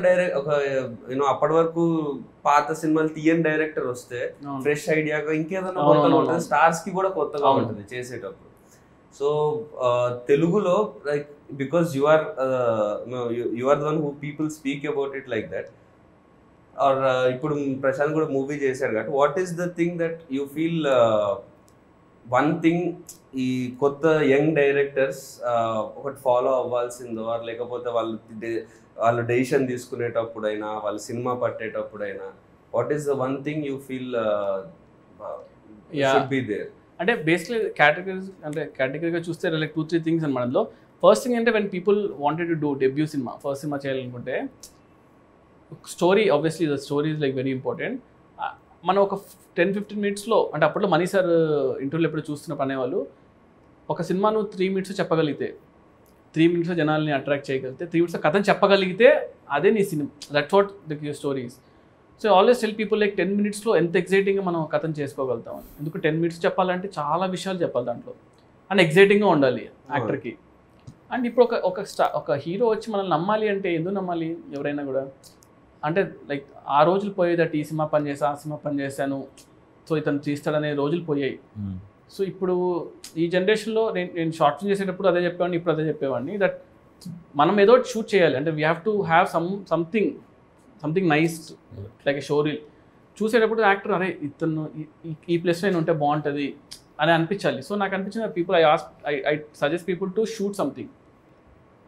S1: అప్పటి వరకు పాత సినిమాలు తీయని డైరెక్టర్ వస్తే ఫ్రెష్ ఐడియాగా ఇంకేదైనా కొత్తగా ఉంటుంది, స్టార్స్ కి కూడా కొత్తగా ఉంటుంది చేసేటప్పుడు. సో తెలుగులో like because you are the one who people speak about it like that. Or ఇప్పుడు ప్రశాంత్ కూడా మూవీ చేశాడు కాబట్టి what is the thing that you feel one thing ఈ కొత్త యంగ్ డైరెక్టర్స్ ఒకటి ఫాలో అవ్వాల్సిందో, లేకపోతే వాళ్ళు డెసిషన్ తీసుకునేటప్పుడైనా, వాళ్ళు సినిమా పట్టేటప్పుడైనా, what is the one thing you feel should be there?
S2: అంటే బేసిక్లీ కేటగిరీగా చూస్తే లైక్ 2-3 థింగ్స్ అనమాట. అందులో ఫస్ట్ థింగ్ అంటే when people wanted to do debut సినిమా, ఫస్ట్ సినిమా చేయాలనుకుంటే story, obviously the story is like very important. మనం ఒక 10-15 మినిట్స్లో, అంటే అప్పట్లో మనీ సార్ ఇంటర్వ్యూలో ఎప్పుడు చూస్తున్నప్పుడు అనేవాళ్ళు, ఒక సినిమాను 3 మినిట్స్ చెప్పగలిగితే, 3 మినిట్స్లో జనాల్ని అట్రాక్ట్ చేయగలిగితే, 3 మినిట్స్లో కథను చెప్పగలిగితే అదే నీ cinema. That's what the stories. So always tell people like 10 మినిట్స్లో ఎంత ఎగ్జైటింగ్గా మనం కథను చేసుకోగలుగుతామని. ఎందుకు 10 మినిట్స్ చెప్పాలంటే చాలా విషయాలు చెప్పాలి దాంట్లో, అండ్ ఎగ్జైటింగ్గా ఉండాలి యాక్టర్కి. అండ్ ఇప్పుడు ఒక హీరో వచ్చి మనల్ని నమ్మాలి అంటే ఎందుకు నమ్మాలి ఎవరైనా కూడా? అంటే లైక్ ఆ రోజులు పోయేదట, ఈ సినిమా పని చేసా, ఆ సినిమా పని చేశాను, సో ఇతను తీస్తాడనే రోజులు పోయాయి. సో ఇప్పుడు ఈ జనరేషన్లో నేను షార్ట్ ఫిల్మ్ చేసేటప్పుడు అదే చెప్పేవాడిని, ఇప్పుడు అదే చెప్పేవాడిని, దట్ మనం ఏదో షూట్ చేయాలి అంటే we have to have something nice like a show reel. చూసేటప్పుడు యాక్టర్ అరే ఇతను ఈ ప్లేస్లో నేను ఉంటే బాగుంటుంది అని అనిపించాలి. సో నాకు అనిపించిన people I suggest people to shoot something.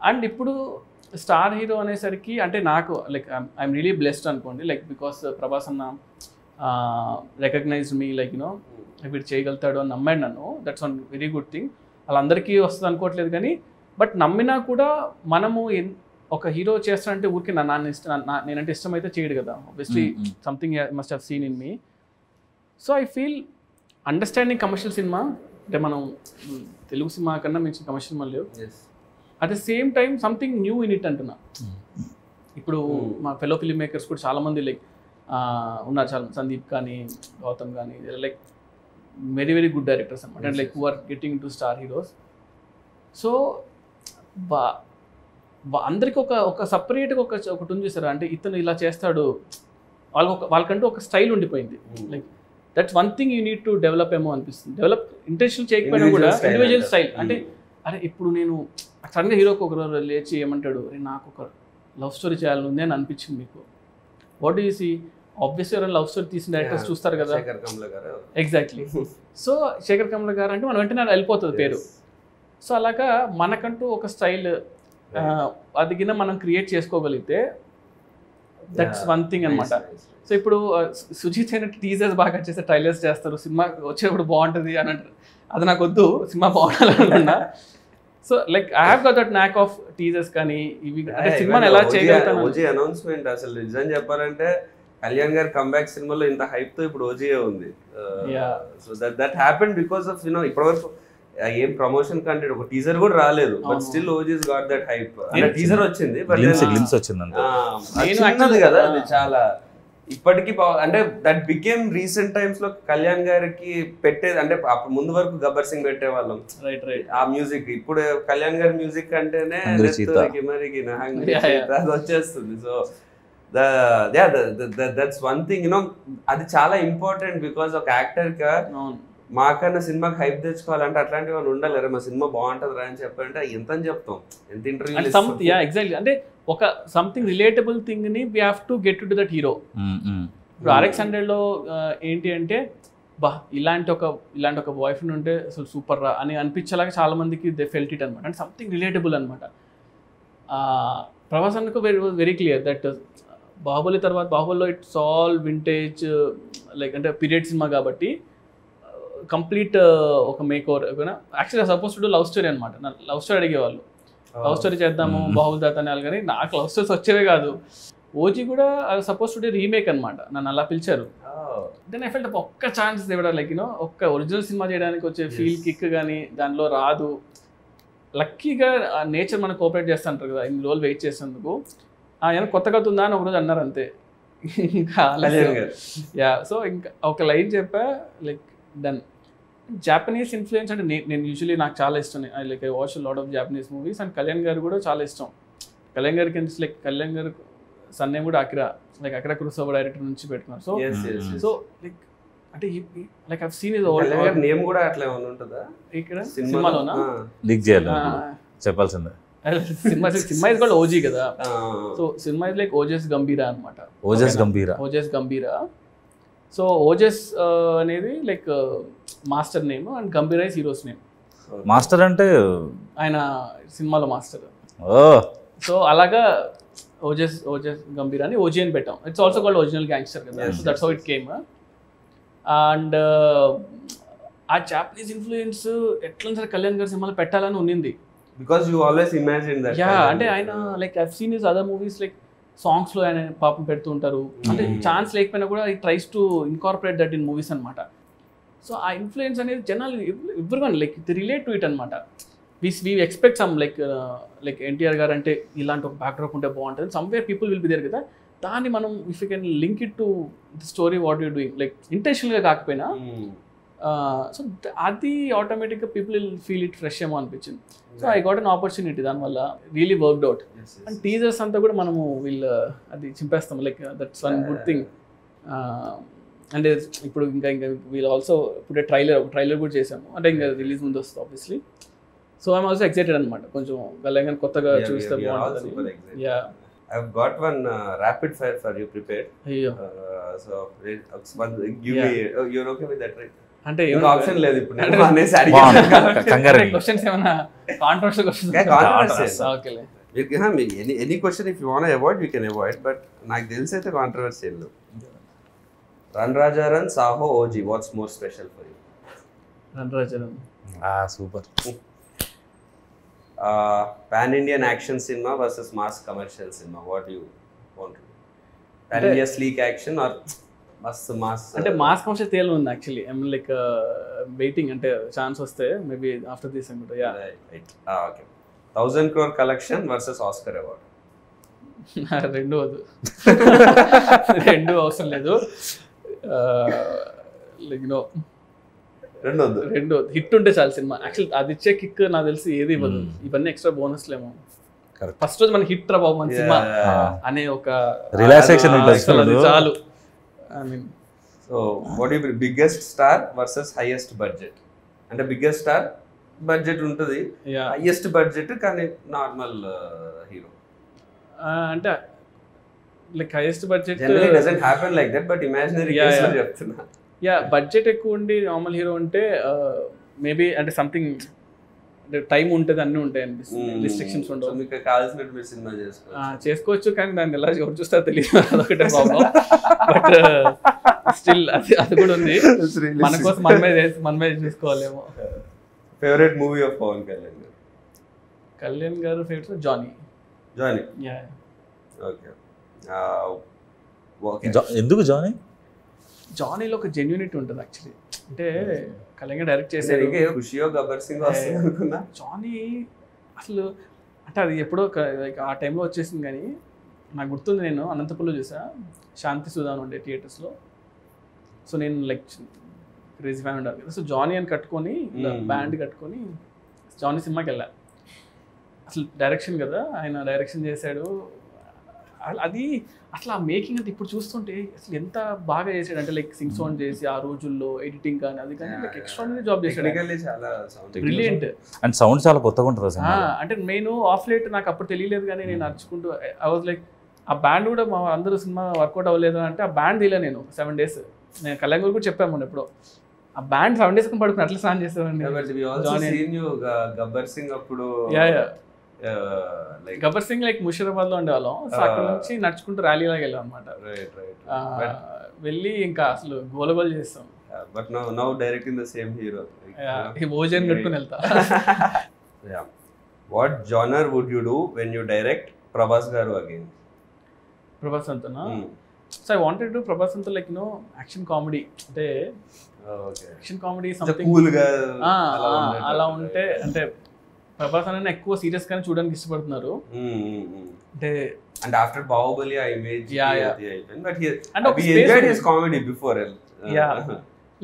S2: And ఇప్పుడు స్టార్ హీరో అనేసరికి అంటే నాకు లైక్ ఐఎమ్ రియలీ బ్లెస్డ్ అనుకోండి, లైక్ బికాస్ ప్రభాస్ అన్న రికగ్నైజ్డ్ మీ, లైక్ యూనో వీడు చేయగలుగుతాడు అని నమ్మాడు నన్ను. That's one very good thing. వాళ్ళందరికీ వస్తుంది అనుకోవట్లేదు కానీ, బట్ నమ్మినా కూడా మనము ఒక హీరో చేస్తానంటే ఊరికి నేనంటే ఇష్టమైతే చేయడు కదా. Obviously something must have seen in me. So I feel understanding commercial cinema అంటే మనం తెలుగు సినిమా కన్నా మించిన కమర్షియల్ సినిమా లేవు. At the same time something new in it అంటున్నా. ఇప్పుడు మా ఫెలో ఫిల్మ్ మేకర్స్ కూడా చాలామంది లైక్ ఉన్నారు, చాలా సందీప్ కానీ గౌతమ్ కానీ like very very good directors అనమాట, like who are getting to star heroes. So అందరికి ఒక సపరేట్గా ఒకటి ఉంది చూసారా, అంటే ఇతను ఇలా చేస్తాడు, వాళ్ళకంటూ ఒక స్టైల్ ఉండిపోయింది. Like that's one thing you need to develop ఏమో అనిపిస్తుంది. డెవలప్ ఇంటెన్షన్ చేయకపోయినా కూడా ఇండివిజువల్ స్టైల్. అంటే అరే ఇప్పుడు నేను సడన్గా హీరోకి ఒకరు లేచి ఏమంటాడు, అరే నాకు ఒక లవ్ స్టోరీ చేయాలని ఉంది అని అనిపించింది మీకు. What do you see? Obviously ఎవరైనా లవ్ స్టోరీ తీసిన డైరెక్టర్స్ చూస్తారు కదా. ఎగ్జాక్ట్లీ. సో శేఖర్ కమల గారు అంటే మనం వెంటనే వెళ్ళిపోతుంది పేరు. సో అలాగా మనకంటూ ఒక స్టైల్ అది కింద మనం క్రియేట్ చేసుకోగలిగితే దట్స్ వన్ థింగ్ అనమాట. సో ఇప్పుడు సుజీత్ అయినట్టు టీజర్స్ బాగా చేస్తే ట్రైలర్స్ చేస్తారు, సినిమా వచ్చేటప్పుడు బాగుంటుంది అని అంటారు. అది నాకు వద్దు, సినిమా బాగుండాలనుకున్నా. So like I have got that knack of teasers కానీ ఇవి అంటే సినిమాని ఎలా చేయగలుగుతాను.
S1: ఓజీ అనౌన్స్మెంట్ అసలు నిజం చెప్పాలంటే కళ్యాణ్ గారి కంబ్యాక్ సినిమాలో ఇంత హైప్ తో ఇప్పుడు ఓజీఏ ఉంది. So that happened because of you know ఇప్పటివరకు ఏం ప్రమోషన్ కంటే ఒక టీజర్ కూడా రాలేదు, but still OGs got that hype. అంటే టీజర్ వచ్చింది,
S3: గ్లిమ్స్ వచ్చింది
S1: కదా, అది చాలా ఇప్పటికీ అంటే దట్ బికేమ్ రీసెంట్ టైమ్స్ లో కళ్యాణ్ గారికి పెట్టేది. అంటే అప్పుడు ముందు వరకు గబ్బర్ సింగ్ పెట్టేవాళ్ళం ఆ మ్యూజిక్, ఇప్పుడు కళ్యాణ్ గారి మ్యూజిక్ అంటేనే అది వచ్చేస్తుంది. So that's one thing you know, అది చాలా ఇంపార్టెంట్. బికాస్ ఒక యాక్టర్ గా మాకన్నా సినిమాకి హైప్ తెచ్చుకోవాలంటే అట్లాంటివి వాళ్ళు ఉండాలి. మా సినిమా బాగుంటుంది రా అని చెప్పాలంటే ఎంత అని చెప్తాం, ఎంత ఇంటర్వ్యూ.
S2: ఎగ్జాక్ట్లీ, అంటే ఒక సంథింగ్ రిలేటబుల్ థింగ్ ని we have to get to that hero. ఇప్పుడు RX100లో ఏంటి అంటే బా ఇలాంటి ఒక బాయ్ ఫ్రెండ్ ఉంటే అసలు సూపర్ రా అని అనిపించేలాగా చాలా మందికి దే ఫెల్ట్ ఇట్ అనమాట. అంటే సంథింగ్ రిలేటబుల్ అనమాట. ప్రభాస్ అన్నకు వెరీ క్లియర్ దట్ బాహుబలి తర్వాత బాహుబలిలో ఇట్స్ ఆల్ వింటేజ్ లైక్ అంటే పీరియడ్ సినిమా కాబట్టి కంప్లీట్ ఒక మేక్ ఓవర్. యాక్చువల్గా సపోజ్ టు లవ్ స్టోరీ అనమాట. లవ్ స్టోరీ అడిగేవాళ్ళు, లవ్ స్టోరీ చేద్దాము బాహుబలి దాత అనాలి, కానీ నాకు లవ్ స్టోరీస్ వచ్చేవే కాదు. ఓజీ కూడా సపోజ్ టు రీమేక్ అనమాట, నన్ను అలా పిలిచారు. దెన్ ఐ ఫెల్ట్ ఒక్క ఛాన్స్ ఇవ్వడం, లైక్ యూనో ఒక్క ఒరిజినల్ సినిమా చేయడానికి వచ్చే ఫీల్ కిక్ కానీ దానిలో రాదు. లక్కీగా నేచర్ మనకు కోఆపరేట్ చేస్తూ ఉంటారు కదా, ఇన్ని రోజులు వెయిట్ చేసేందుకు. ఏమైనా కొత్తగా ఉందా అని ఒకరోజు అన్నారు అంతే. ఇంకా సో ఇంకా ఒక లైన్ చెప్పా, లైక్ డన్. జాపనీస్ ఇన్ఫ్లుయెన్స్ అంటే నేను యూజువలీ నాకు చాలా ఇష్టం. Like I watch lot of Japanese movies. And Kalyan గారు కూడా చాలా ఇష్టం. కళ్యాణ్ గారికి లైక్ కళ్యాణ్ గారు సన్ నేమ్ కూడా అకిరా కురోసావా డైరెక్టర్ నుంచి పెట్టుకున్నారు. సో లైక్ అంటే like I have seen his old
S1: name కూడా అట్లా ఏమైనా ఉంటుందా ఇక్కడ
S2: సినిమాలోనా?
S3: లీక్ చేయాలి చెప్పాల్సిందే.
S2: సినిమా ఇస్ కాల్డ్ ఓజీ కదా. So cinema is like Ojas గంభీరా అనమాట. ఓజస్ గంభీరా. సో ఓజస్ అనేది like master name and గంభీరా is heroes name.
S3: Master అంటే
S2: ఆయన సినిమాలో మాస్టర్. సో అలాగా ఓజస్ గంభీరా అని ఓజీ అని పెట్టాం. It's also called original gangster కదా. So that's how it came. And ఆ జాపనీస్ ఇన్ఫ్లుయెన్స్ ఎట్లా సరే కళ్యాణ్ గారి సినిమాలో పెట్టాలని ఉన్నింది.
S1: Because you always imagine that.
S2: అంటే ఆయన like I have seen his other movies, like సాంగ్స్లో ఆయన పాపం పెడుతూ ఉంటారు. అంటే ఛాన్స్ లేకపోయినా కూడా he tries to incorporate that in movies అనమాట. సో ఆ ఇన్ఫ్లుయెన్స్ అనేది జనాలు everyone like the relate to it అనమాట. We expect some like NTR garu అంటే ఇలాంటి ఒక బ్యాక్డ్రాప్ ఉంటే బాగుంటుంది. Somewhere people will be there కదా. దాన్ని మనం if you can link it to the story what you doing, like ఇంటెన్షనల్గా కాకపోయినా, సో అది ఆటోమేటిక్గా people will feel it fresh ఏమో అనిపించింది. So I got an opportunity, దానివల్ల really worked out. And teasers అంతా కూడా మనము అది చింపేస్తాం. Like that's one good thing. అంటే ఇప్పుడు ఇంకా వీళ్ళు ఆల్సో ఇప్పుడే ట్రైలర్ కూడా చేసాము, అంటే ఇంకా రిలీజ్ ముందు వస్తుంది obviously. So I'm also excited అనమాట, కొంచెం గల్లంగా కొత్తగా చూస్తే బాగుంటుంది. Yeah,
S1: I've got one rapid fire for you prepared.
S2: అయ్యో,
S1: So give me. You're okay with that, right?
S2: అంటే
S1: ఇంకా ఆప్షన్ లేదు ఇప్పుడు నేను
S2: అంటే-
S1: అనేసి అడిగాను కాబట్టి.
S2: క్వశ్చన్స్ ఏమైనా కాంట్రవర్షియల్ క్వశ్చన్స్?
S1: Yeah, controversial.
S2: ఓకేలే.
S1: Any question if you want avoid you can avoid, but నాకు తెలిసి అయితే controversial. Run Raja run, Saaho, OG, what's more special for you?
S2: రణరాజన్.
S3: సూపర్.
S1: పాన్ ఇండియన్ యాక్షన్ సినిమా వర్సెస్ మాస్ కమర్షియల్ సినిమా, what you want? Pan India sleek action or మస్త్ మాస్?
S2: అంటే మాస్ కమర్షియల్ తేలు ఉంది actually. I mean like waiting, అంటే ఛాన్స్ వస్తే మేబీ ఆఫ్టర్ దిస్ అనుకుంటా. Yeah,
S1: okay. 1000 crore collection versus Oscar award?
S2: రెండు వద్దు, రెండు అవసరం లేదు. లైక్ నో,
S1: రెండు వద్దు.
S2: రెండు హిట్ ఉంటే చాలు సినిమా. యాక్చువల్ అది ఇచ్చే కిక్ నాకు తెలిసి ఏది ఇవ్వదు. ఇవన్నీ ఎక్స్ట్రా బోనస్లేమో.
S3: Correct.
S2: ఫస్ట్ రోజు మనకి హిట్ రా బాబు మన సినిమా అనే ఒక
S3: రిలాక్సేషన్ ఉంటుంది
S2: అసలు అది చాలు. I mean,
S1: so what you biggest star versus highest budget? అంటే బిగ్గెస్ట్ స్టార్ బడ్జెట్ ఉంటుంది,
S2: యా,
S1: హైయెస్ట్ బడ్జెట్ కానీ నార్మల్ హీరో.
S2: అంటే like highest budget
S1: generally doesn't happen like that, but imaginary
S2: Yeah,
S1: case లో
S2: yeah.
S1: చెప్తున్నా.
S2: యా, బడ్జెట్ ఎక్కువ ఉండి నార్మల్ హీరో ఉంటే మేబీ అంటే సంథింగ్ అంటే టైం ఉంటుంది, అన్నీ ఉంటాయి అనిపిస్తుంది, రిస్ట్రిక్షన్స్
S1: సో
S2: ఉండవు.
S1: మీకు కావాల్సినట్టు మీరు సినిమా చేసుకోవచ్చు.
S2: చేసుకోవచ్చు, కానీ దాన్ని ఎలా ఎవరు చూస్తారో తెలియదు, అదొకటే ప్రాబ్లం. బట్ స్టిల్ అది కూడా ఉంది, మన కోసం మన మీద చూసుకోవాలేమో.
S1: Favourite movie of Pawan Kalyan garu?
S2: Kalyan garu favourite Johnny.
S1: Johnny,
S2: yeah,
S1: okay. Okay,
S3: ఎందుకు జానీ?
S2: జానీలో ఒక జెన్యూనిటీ ఉంటుంది యాక్చువల్లీ. అంటే కళ్యాణ్ డైరెక్ట్ చేశారు,
S1: ఖుషియో గబ్బర్ సింగ్ వస్తుంది అనుకున్నా.
S2: జానీ అసలు అంటే అది ఎప్పుడో లైక్ ఆ టైంలో వచ్చేసింది. కానీ నాకు గుర్తుంది, నేను అనంతపురంలో చూసా, శాంతి సుధాన్ ఉండే థియేటర్స్లో. సో నేను లైక్ క్రేజీ ఫ్యాన్ ఉండాలి కదా, సో జానీ అని కట్టుకొని బ్యాండ్ కట్టుకొని జానీ సినిమాకి వెళ్ళా. అసలు డైరెక్షన్ కదా, ఆయన డైరెక్షన్ చేశాడు. అది అసలు ఆ మేకింగ్ అంటే ఇప్పుడు చూస్తుంటే అసలు ఎంత బాగా చేశాడు అంటే, లైక్ సింగ్ సౌండ్ చేసి ఆ రోజుల్లో ఎడిటింగ్ కానీ అది కానీ లైక్ ఎక్స్ట్రాడినరీ జాబ్ చేశాడు.
S1: టెక్నికల్లీ చాలా
S2: బ్రిలియంట్.
S3: అండ్ సౌండ్ చాలా కొత్తగా ఉంటుంది అసలు.
S2: అంటే నేను ఆఫ్ లైట్ నాకు అప్పుడు తెలియలేదు, కానీ నేను నడుచుకుంటూ ఐ వాజ్ లైక్ ఆ బ్యాండ్ కూడా మా అందరూ సినిమా వర్కౌట్ అవ్వలేదు అంటే ఆ బ్యాండ్ తీయలే నేను 7 days. నేను కళ్యాణ్ గారు కూడా చెప్పాము మొన్న ఎప్పుడో, ఆ బ్యాండ్ 7 days పడుకుని అట్లా స్నాన్ చేసేవాడిని.
S1: గబ్బర్ సింగ్ అప్పుడు
S2: గబ్బర్ సింగ్ లైక్ ముషీరాబాద్ లో ఉండేవాళ్ళం. సో అక్కడ నుంచి నడుచుకుంటూ ర్యాలీ లాగా వెళ్ళాం అనమాట. వెళ్ళి ఇంకా అసలు గోలగోలు చేస్తాం.
S1: But now directing the same hero,
S2: ఓజన్ కట్టుకుని వెళ్తా.
S1: What genre would you do when you direct Prabhas garu again?
S2: Prabhas అంతనా? So I wanted to Prabhas అంతా లైక్ నో యాక్షన్ కామెడీ, అంటే యాక్షన్ కామెడీ సంథింగ్
S1: కూల్ గా
S2: అలా ఉంటే. అంటే ప్రభాస్ అన్న ఎక్కువ సీరియస్ గానే చూడడానికి ఇష్టపడుతున్నారు. అంటే
S1: ఆఫ్టర్ బాహుబలి ఆ image but
S2: he
S1: enjoyed his comedy before.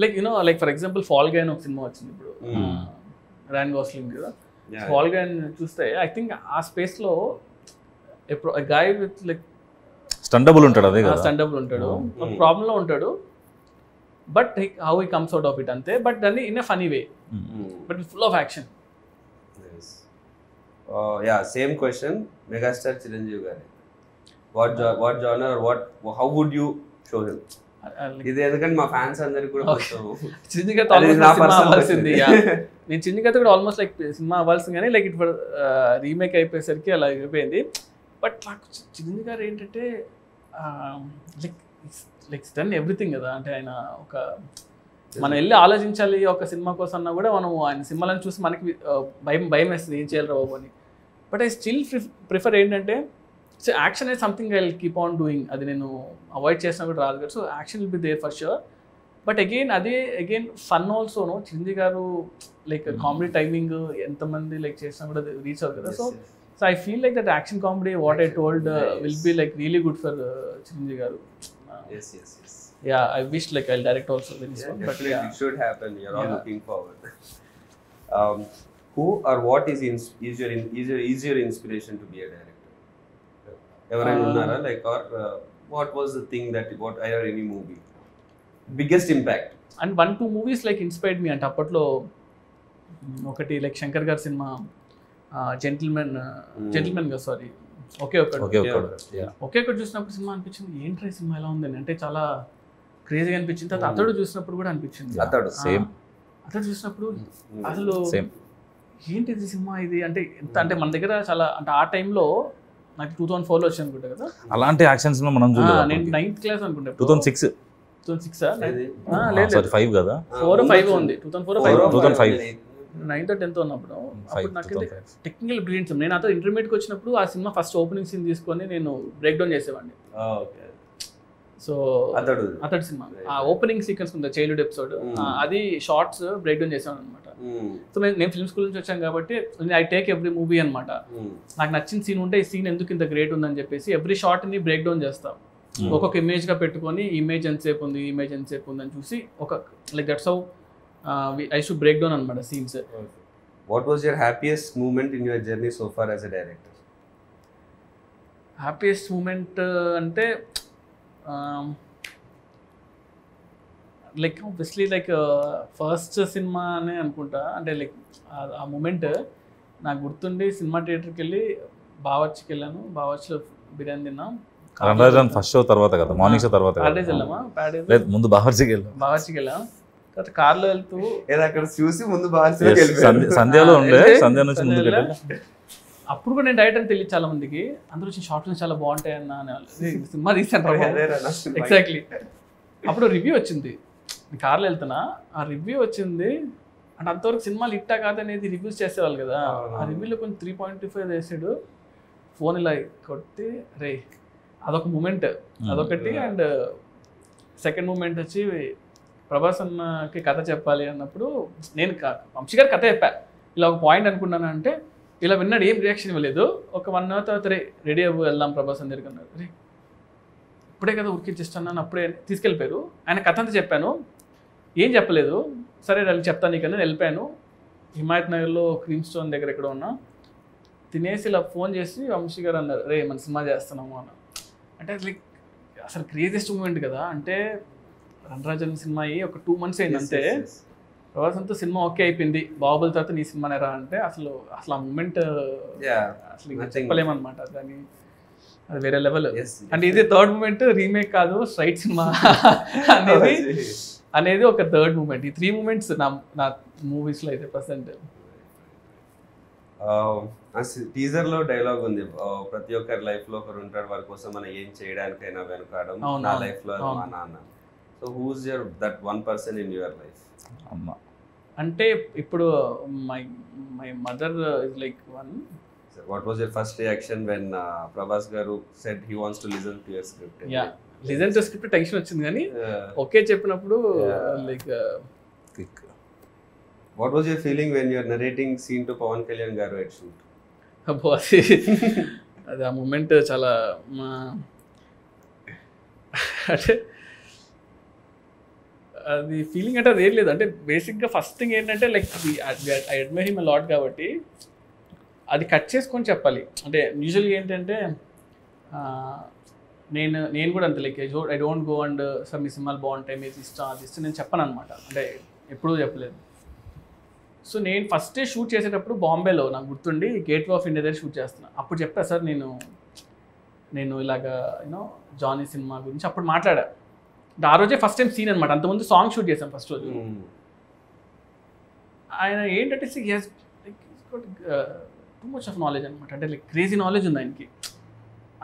S2: Like you know like for example Fall Guy అని ఒక సినిమా వచ్చింది ఇప్పుడు, రాయన్ గోస్లింగ్ కదా. ఫాల్ గై చూస్తే ఐ థింక్ ఆ స్పేస్ లో ఎప్పుడు గాయ్ విత్ లైక్
S3: స్టండబుల్ ఉంటాడు, అదే కదా,
S2: స్టండబుల్ ఉంటాడు, ప్రాబ్లం లో ఉంటాడు, but how he comes out of it అంతే. బట్ దాన్ని in a funny way, but full of action.
S1: Same question megastar Chiranjeevi గారి, what genre or how would you show him? ఇది ఎందుకంటే మా ఫ్యాన్స్ అందరికి కూడా
S2: చిరంజీవి గారితో అవ్వాల్సింది. నేను చిరంజీవి గారితో కూడా ఆల్మోస్ట్ లైక్ సినిమా అవ్వాల్సింది, కానీ లైక్ ఇప్పుడు రీమేక్ అయిపోయేసరికి అలా అయిపోయింది. బట్ నాకు చిరంజీవి గారు ఏంటంటే లైక్ డన్ ఎవ్రీథింగ్ కదా. అంటే ఆయన ఒక మనం వెళ్ళి ఆలోచించాలి ఒక సినిమా కోసం అన్నా కూడా మనం ఆయన సినిమాలను చూసి మనకి భయం వేస్తుంది, ఏం చేయాలి బాబు అని. బట్ ఐ స్టిల్ ప్రిఫర్ ఏంటంటే, సో యాక్షన్ అనేది something I will keep on doing. అది నేను అవాయిడ్ చేసినా కూడా రాదు కదా. So action will be there for sure. But again fun ఆల్సోను. Chiranjeevi garu like comedy timing ఎంతమంది లైక్ చేసినా కూడా రీచ్ అవుతుంది కదా. So I feel like that action comedy what I told will be like really good for Chiranjeevi garu.
S1: Yes.
S2: Yeah, I wish like I'll direct also very soon. But
S1: yeah, it should happen. You're all looking forward. Who or what is your inspiration to be a director? Ever unnara like or what was the thing that what either any movie? Biggest impact?
S2: And 1-2 movies like inspired me అంటే అప్పట్లో ఒకటి లైక్ శంకర్ గారి సినిమా జెంటిల్మెన్ కదా సారీ ఒకే ఒకటి చూసినప్పుడు సినిమా అనిపించింది ఏంట్రా సినిమా ఎలా ఉందని, అంటే చాలా క్రేజీగా అనిపించింది. తర్వాత అతడు చూసినప్పుడు కూడా అనిపించింది. అతడు చూసినప్పుడు అసలు ఏంటిది సినిమా ఇది అంటే ఎంత అంటే మన దగ్గర చాలా అంటే ఆ టైంలో నాకు 2004లో వచ్చి అనుకుంటా కదా
S3: అలాంటి యాక్షన్ సినిమా మనం చూడలేదు.
S2: నేను 9th క్లాస్ అనుకుంటా.
S3: 2006
S2: లేదు
S3: 5 కదా
S2: 4-5 ఉంది
S3: 2005
S2: 9th or 10th ఉన్నప్పుడు. అప్పుడు నాకు టెక్నికల్ బ్రిలియన్స్. నేను అతను ఇంటర్మీడియట్కి వచ్చినప్పుడు ఆ సినిమా ఫస్ట్ ఓపెనింగ్ సీన్ తీసుకొని నేను బ్రేక్ డౌన్ చేసేవాడిని. సో అతడు సినిమా ఆ ఓపెనింగ్ సీక్వెన్స్ ఉంది చైల్డ్హుడ్ ఎపిసోడ్, అది షార్ట్స్ బ్రేక్ డౌన్ చేసాను అనమాట. సో నేను ఫిల్మ్ స్కూల్ నుంచి వచ్చాను కాబట్టి ఐ టేక్ ఎవ్రీ మూవీ అనమాట. నాకు నచ్చిన సీన్ ఉంటే ఈ సీన్ ఎందుకు ఇంత గ్రేట్ ఉందని చెప్పేసి ఎవ్రీ షార్ట్ ని బ్రేక్ డౌన్ చేస్తాం. ఒక్కొక్క ఇమేజ్ గా పెట్టుకొని ఇమేజ్ ఎంతసేపు ఉంది అని చూసి ఒక like that's how I should break down అనమాట scenes.
S1: What was your happiest moment in your journey so far as a director?
S2: Happiest moment అంటే లైక్ ఆబ్వియస్లీ లైక్ ఫస్ట్ సినిమా అనే అనుకుంటా. అంటే లైక్ ఆ మూమెంట్ నాకు గుర్తుండి సినిమా థియేటర్కి వెళ్ళి బావర్చికి వెళ్ళాను. బావర్చిలో బిర్యానీ తిన్నాం.
S3: ఫస్ట్ షో తర్వాత కదా, మార్నింగ్ షో తర్వాత
S2: ప్యాడేజ్ వెళ్ళామా?
S3: లేదు ముందు బావర్చికి
S2: వెళ్ళాం. తర్వాత కార్లో వెళ్తూ
S1: అక్కడ చూసి ముందు
S3: సంధ్యలో ఉండే, సంధ్య నుంచి ముందు
S2: అప్పుడు కూడా నేను డైరెక్ట్ అని తెలియదు చాలా మందికి. అందరూ వచ్చి షార్ట్ ఫిల్మ్స్ చాలా బాగుంటాయి అన్న సినిమా తీసాను. ఎగ్జాక్ట్లీ అప్పుడు రివ్యూ వచ్చింది. కార్లో వెళ్తున్నా ఆ రివ్యూ వచ్చింది అంటే అంతవరకు సినిమాలు ఇట్టా కాదనేది రివ్యూస్ చేసేవాళ్ళు కదా. ఆ రివ్యూలో కొంచెం 3.25 వేసాడు. ఫోన్ ఇలా కొట్టి రే అదొక మూమెంట్ అదొకటి. అండ్ సెకండ్ మూమెంట్ వచ్చి ప్రభాస్ అన్నకి కథ చెప్పాలి అన్నప్పుడు నేను వంశీ గారు కథ చెప్పా. ఇలా ఒక పాయింట్ అనుకున్నాను అంటే ఇలా విన్నాడు, ఏం రియాక్షన్ ఇవ్వలేదు. ఒక 1 hour తర్వాత రెడీ అవ్వు వెళ్దాం ప్రభాస్ అని దగ్గరికి అన్నారు. రే ఇప్పుడే కదా ఉరికిచ్చిస్తున్నాను, అప్పుడే తీసుకెళ్ళిపోయారు. ఆయన కథ అంతా చెప్పాను, ఏం చెప్పలేదు. సరే వెళ్ళి చెప్తాను నీకన్నా వెళ్ళిపోయాను. హిమాయత్ నగర్లో క్రీమ్ స్టోన్ దగ్గర ఎక్కడ ఉన్నా తినేసి ఇలా ఫోన్ చేసి వంశీ గారు అన్నారు రే మన సినిమా చేస్తున్నాము అన్న. అంటే లైక్ అసలు క్రేజియస్ట్ మూమెంట్ కదా. అంటే రణరాజన్ సినిమా అయ్యి ఒక 2 months అయింది అంతే. ప్రభాస్ అంతా సినిమా ఓకే అయిపోయింది, బాహుబలి తర్వాత నీ సినిమా నేరా అంటే అసలు ఆ మూమెంట్ అసలు ఇంకా చెప్పలేమన్నమాట. దాన్ని అది వేరే లెవెల్. అంటే ఇది థర్డ్ మూమెంట్, రీమేక్ కాదు స్ట్రైట్ సినిమా అనేది ఒక థర్డ్ మూమెంట్. ఈ 3 moments నా మూవీస్లో అయితే ప్రజెంట్.
S1: టీజర్ లో డైలాగ్ ఉంది, ప్రతి ఒక్కరి లైఫ్ లో ఒకరు ఉంటాడు వారి కోసం మనం ఏం చేయడానికైనా వెనుకాడం, నా లైఫ్ లో మా నాన్న. So who's your that one person in your life?
S3: అమ్మ
S2: అంటే ఇప్పుడు my mother is like one.
S1: What was your first reaction when Prabhas garu said he wants to listen to your script?
S2: Yeah, listen to script tension వచ్చింది కానీ ఓకే చెప్పినప్పుడు like
S1: what was your feeling when you are narrating scene to Pawan Kalyan garu at shoot?
S2: అబ్బో అది ఆ మూమెంట్ చాలా అంటే అది ఫీలింగ్ అంటే అది ఏం లేదు. అంటే బేసిక్గా ఫస్ట్ థింగ్ ఏంటంటే like I admire him a lot కాబట్టి అది కట్ చేసుకొని చెప్పాలి. అంటే యూజువల్గా ఏంటంటే నేను కూడా అంతే like I don't go and sir మీ సినిమాలు బాగుంటాయి మీరు ఇష్టం అది ఇష్టం నేను చెప్పను అనమాట. అంటే ఎప్పుడూ చెప్పలేదు. సో నేను ఫస్ట్ డే షూట్ చేసేటప్పుడు బాంబేలో నాకు గుర్తుండి గేట్వే ఆఫ్ ఇండియా దగ్గర షూట్ చేస్తున్నాను. అప్పుడు చెప్పా సార్ నేను ఇలాగా యూనో జానీ సినిమా గురించి అప్పుడు మాట్లాడా. ఆ రోజే ఫస్ట్ టైం సీన్ అనమాట. అంతకుముందు సాంగ్ షూట్ చేశాం ఫస్ట్ రోజు. ఆయన ఏంటంటే టూ మచ్ ఆఫ్ నాలెడ్జ్ అనమాట. అంటే లైక్ క్రేజీ నాలెడ్జ్ ఉంది ఆయనకి.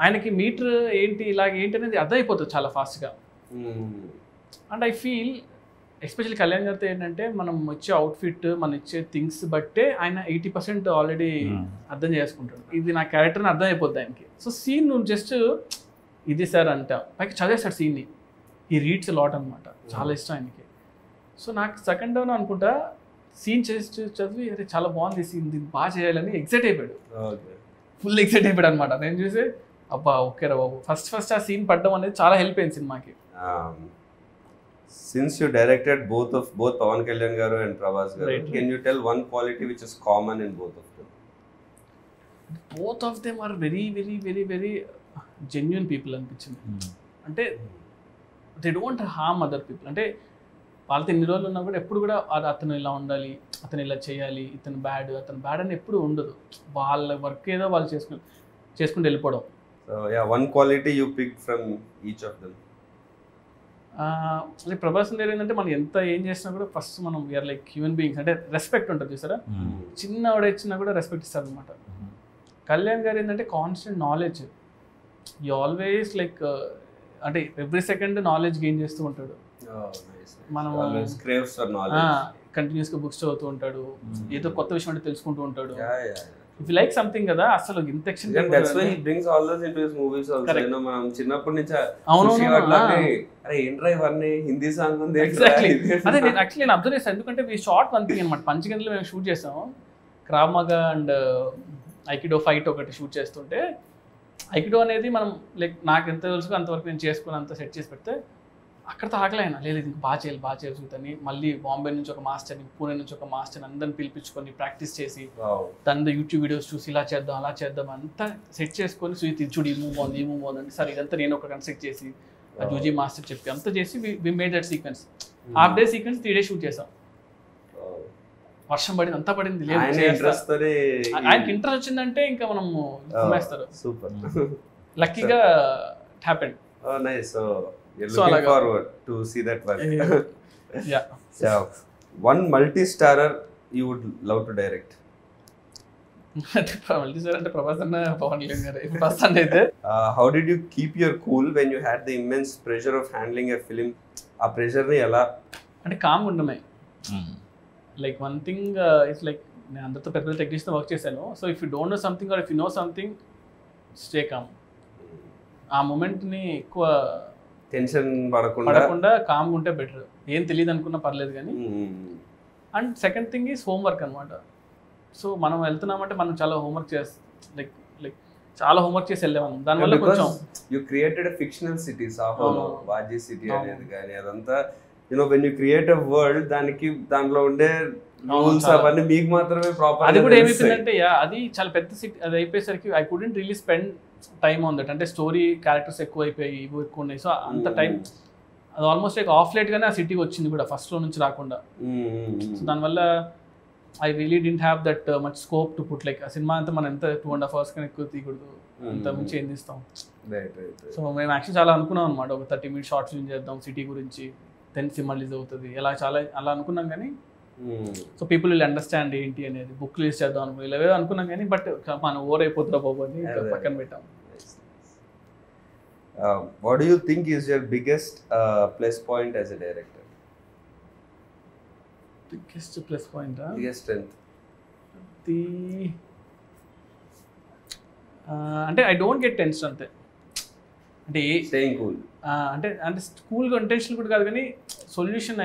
S2: ఆయనకి మీటర్ ఏంటి ఇలాగ ఏంటి అనేది అర్థమైపోతుంది చాలా ఫాస్ట్గా. And I feel especially Kalyan గారితో ఏంటంటే మనం ఇచ్చే అవుట్ఫిట్ మనం ఇచ్చే థింగ్స్ బట్టే ఆయన 80% ఆల్రెడీ అర్థం చేసుకుంటాడు. ఇది నా క్యారెక్టర్ని అర్థం అయిపోద్ది ఆయనకి. సో సీన్ నువ్వు జస్ట్ ఇది సార్ అంటా పైకి చదివేస్తాడు సీన్ని. ఈ రీడ్స్ లాట్ అనమాట, చాలా ఇష్టం ఆయనకి. సో నాకు సెకండ్ డౌన్ అనుకుంటా సీన్ చేసి చదివి అరే చాలా బాగుంది సీన్, దీన్ని బాగా చేయాలని ఎక్సైట్ అయిపోయాడు. ఫుల్ ఎక్సైట్ అయిపోయాడు అనమాట. నేను చూసి అబ్బా ఓకే రా బాబు ఫస్ట్ ఆ సీన్ పడడం అనేది చాలా హెల్ప్ అయింది సినిమాకి.
S1: Since you directed both Pawan Kalyan garu and Prabhas garu, right. Can you tell one quality which is common in both of them?
S2: Both of them are very very very very genuine people అనిపించింది. అంటే they don't harm other people. అంటే వాళ్ళతో ఎన్ని రోజులు ఉన్నా కూడా ఎప్పుడు కూడా అతను ఇలా ఉండాలి, అతను ఇలా చేయాలి, అతను బ్యాడ్ అని ఎప్పుడు ఉండదు. వాళ్ళ వర్క్ ఏదో వాళ్ళు చేసుకుంటూ వెళ్ళిపోవడం.
S1: So yeah, one quality you picked from each of them.
S2: అంటే ప్రభాస్ దగ్గర ఏంటంటే మనం ఎంత ఏం చేసినా కూడా ఫస్ట్ మనం వీఆర్ లైక్ హ్యూమన్ బీయింగ్స్. అంటే రెస్పెక్ట్ ఉంటుంది చూసారా, చిన్న ఆవిడ ఇచ్చినా కూడా రెస్పెక్ట్ ఇస్తారు అనమాట. కళ్యాణ్ గారు ఏంటంటే constant knowledge, you always like అంటే ఎవ్రీ సెకండ్ నాలెడ్జ్ గెయిన్ చేస్తూ ఉంటాడు. మనం కంటిన్యూస్గా బుక్స్ చదువుతూ ఉంటాడు, ఏదో కొత్త విషయం అంటే తెలుసుకుంటూ ఉంటాడు. ఇఫ్ యు లైక్ సంథింగ్ కదా అసలు ఇంత extent
S1: that's why he brings all those into his movies also. నేను మనం చిన్నప్పటి నుంచి అరే ఏంట్రా ఇవన్నీ హిందీ సాంగ్ ఉంది
S2: ఎగ్జాక్ట్లీ. అదే నేను యాక్చువల్లీ నేను అబ్జర్వ్ చేస్తాను, ఎందుకంటే ఈ షార్ట్ వన్ థింగ్ అనమాట. పంచగంటలో మేము షూట్ చేసాము, క్రావ్ మగా అండ్ ఐకిడో ఫైట్ ఒకటి షూట్ చేస్తుంటే, ఐకిడో అనేది మనం లైక్ నాకు ఎంత తెలుసు అంతవరకు నేను చేసుకుని అంత సెట్ చేసి పెడితే అక్కడ తాగలేనా లేదు ఇంకా బాగా చేయాలి చూద్దని మళ్ళీ బాంబే నుంచి ఒక మాస్టర్ని, పూణే నుంచి ఒక మాస్టర్ని అందరిని పిలిపించుకొని ప్రాక్టీస్ చేసి తన యూట్యూబ్ వీడియోస్ చూసి ఇలా చేద్దాం అలా చేద్దాం అంతా సెట్ చేసుకొని చూడు ఈ మూవ్ బాగుంది అంటే సార్ ఇదంతా నేను ఒక కన్స్ట్రక్ట్ చేసి ఆ జూజీ మాస్టర్ చెప్పి అంతా చేసి we made that sequence. Half day sequence 3 days shoot చేసాం. వర్షం పడింది, అంతా పడింది, లేదు ఆయనకి ఇంట్రెస్ట్ వచ్చిందంటే ఇంకా మనం వేస్తారు. లక్కీగా it happened.
S1: You're looking forward to see that work.
S2: Yeah.
S1: So, one multi-starrer you would love to direct?
S2: Multi-starrer ante Prabhas anna Pawan Kalyan garu. First అయితే
S1: how did you keep your cool when you had the immense pressure of handling a film? ఆ ప్రెషర్ ని ఎలా
S2: అంటే కామ్ ఉండమే. Like one thing it's like నేను అందరితో పెద్ద టెక్నీషియన్ వర్క్ చేశాను. So if you don't know something or if you know something stay calm. ఆ మూమెంట్ని ఎక్కువ
S1: టెన్షన్ పడకుండా
S2: కామ్గా ఉంటే బెటర్. ఏం తెలియదు అనుకున్నా పర్లేదు కానీ. And second thing is homework అనమాట. సో మనం వెళ్తున్నామంటే మనం చాలా హోంవర్క్ లైక్ చాలా హోంవర్క్ చేసి వెళ్ళాము. దానివల్ల కొంచెం
S1: యూ క్రియేటెడ్ ఫిక్షనల్ సిటీస్ వాజీ సిటీ అనేది కానీ అదంతా you know when you create a world దాంట్లో ఉండే రూల్స్ అవన్నీ మీకు మాత్రమే ప్రాపర్.
S2: అది కూడా ఏమైపోయిందంటే అది చాలా పెద్ద సిటీ. అది అయిపోయేసరికి I couldn't really spend time on that. అంటే స్టోరీ క్యారెక్టర్స్ ఎక్కువ అయిపోయి ఇవి ఎక్కువ ఉన్నాయి. సో అంత టైం అది ఆల్మోస్ట్ లైక్ ఆఫ్ లైట్ గానే ఆ సిటీకి వచ్చింది కూడా ఫస్ట్లో నుంచి రాకుండా. సో దానివల్ల I really didn't have that much scope to put like ఆ సినిమా అంతా మనం ఎంత 2.5 hours కన్నా ఎక్కువ తీయకూడదు, అంత మించి ఏం తీస్తాం. సో మేము యాక్చువల్లీ చాలా అనుకున్నాం అనమాట, ఒక 30 minutes షార్ట్ ఫిల్మ్ చేద్దాం సిటీ గురించి, 10 సినిమా రిలీజ్ అవుతుంది అలా అనుకున్నాం. కానీ సో పీపుల్ విల్ అండర్స్టాండ్ ఏంటి అనేది, బుక్ రిలీజ్ చేద్దాం అనుకున్నాం, ఇలా అనుకున్నాం కానీ బట్ మనం ఓవర్ అయిపోతుందా బాబు అని పక్కన పెట్టాం.
S1: What do you think is your biggest plus point as a director?
S2: Biggest plus point?
S1: Biggest strength?
S2: అంటే ఐ డోంట్ గెట్ టెన్షన్ అంతే. అంటే
S1: స్టేయింగ్ కూల్
S2: అంటే కూల్గా ఇంటెన్షన్ కూడా కాదు కానీ సొల్యూషన్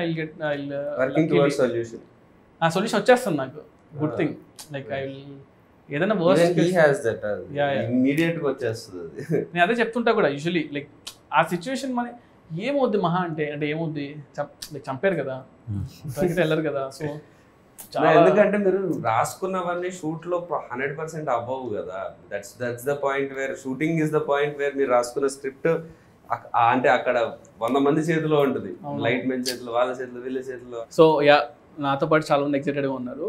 S1: వర్కింగ్ టువర్డ్స్ సొల్యూషన్.
S2: ఆ సొల్యూషన్ వచ్చేస్తుంది నాకు. Good thing like I will ఏదైనా వర్స్ట్
S1: ఇమ్మీడియట్ గా వచ్చేస్తుంది.
S2: నేను అదే చెప్తుంటా కూడా యూజువలీ లైక్ ఆ సిచ్యువేషన్ మన ఏమవుద్ది మహా అంటే ఏమవుద్ది చంపారు కదా, వెళ్ళరు కదా. సో
S1: ఎందుకంటే మీరు రాసుకున్నవన్నీ షూట్ లో 100% అవ్వవు కదా. That's the point where shooting is the point where మీరు రాసుకున్న స్క్రిప్ట్ అంటే అక్కడ 100 మంది చేతిలో ఉంటుంది, లైట్ మెన్ చేతిలో, వాళ్ళ చేతిలో, వీళ్ళ చేతిలో.
S2: సో నాతో పాటు చాలా మంది ఎక్సైటెడ్గా ఉన్నారు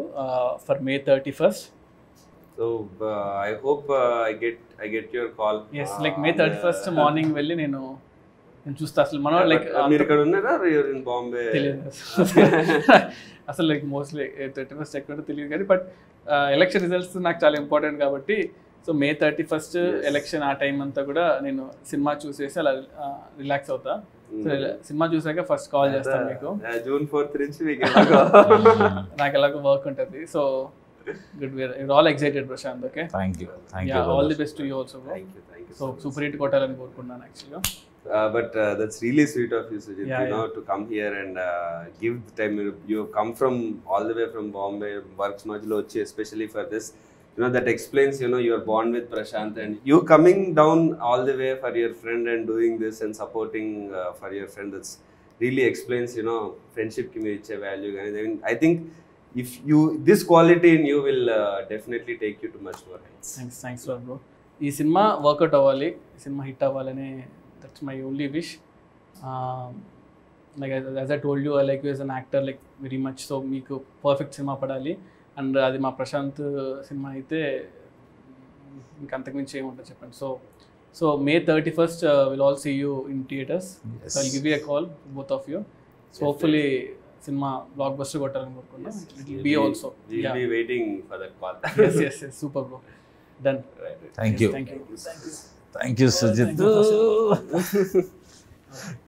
S2: for May 31st.
S1: So I hope I get your call.
S2: Yes, like May 31st morning వెళ్ళి నేను చూస్తా. అసలు మన లైక్
S1: మీరు ఇక్కడ ఉన్నారా, you're in Bombay?
S2: అసలు లైక్ మోస్ట్లీ 31st ఎక్కడ తెలియదు కానీ బట్ ఎలక్షన్ రిజల్ట్స్ నాకు చాలా ఇంపార్టెంట్ కాబట్టి సో May 31st ఎలక్షన్ ఆ టైం అంతా కూడా నేను సినిమా చూసేసి అలా రిలాక్స్ అవుతా. సో సినిమా చూసాక ఫస్ట్ కాల్ చేస్తాను మీకు.
S1: June 4th నుంచి
S2: నాకు ఎలాగో వర్క్ ఉంటుంది. So good, we're all excited Prashant. Okay,
S3: thank you
S2: yeah, all the best to you also, bro.
S1: Thank you
S2: so super hit kotalani korukunnan actually.
S1: But that's really sweet of you, Sujit, know to come here and give the time. You have come from all the way from Bombay, works majlo vachi especially for this. That explains your bond with Prashant, and you coming down all the way for your friend and doing this and supporting for your friend. That's really explains friendship ki meer iche value. I think if you this quality in you will definitely take you to much more heights.
S2: Thanks bro. ఈ సినిమా వర్కౌట్ అవ్వాలి, సినిమా హిట్ అవ్వాలని that's my only wish. Like as I told you I like you as an actor like very much. So మీకు పర్ఫెక్ట్ సినిమా పడాలి, అండ్ అది మా ప్రశాంత్ సినిమా అయితే ఇంకా అంతకుమించి ఏముంటుంది చెప్పండి. So May 31st will all see you in theatres. So I'll give you a call both of you. So hopefully సినిమా బ్లాక్ బస్టర్ కొట్టాలని కోరుకున్నాం. It will be also.
S1: We'll be waiting for that call.
S2: yes, super bro. Done.
S3: Thank you.
S2: Thank you.
S3: Thank you, Sujit.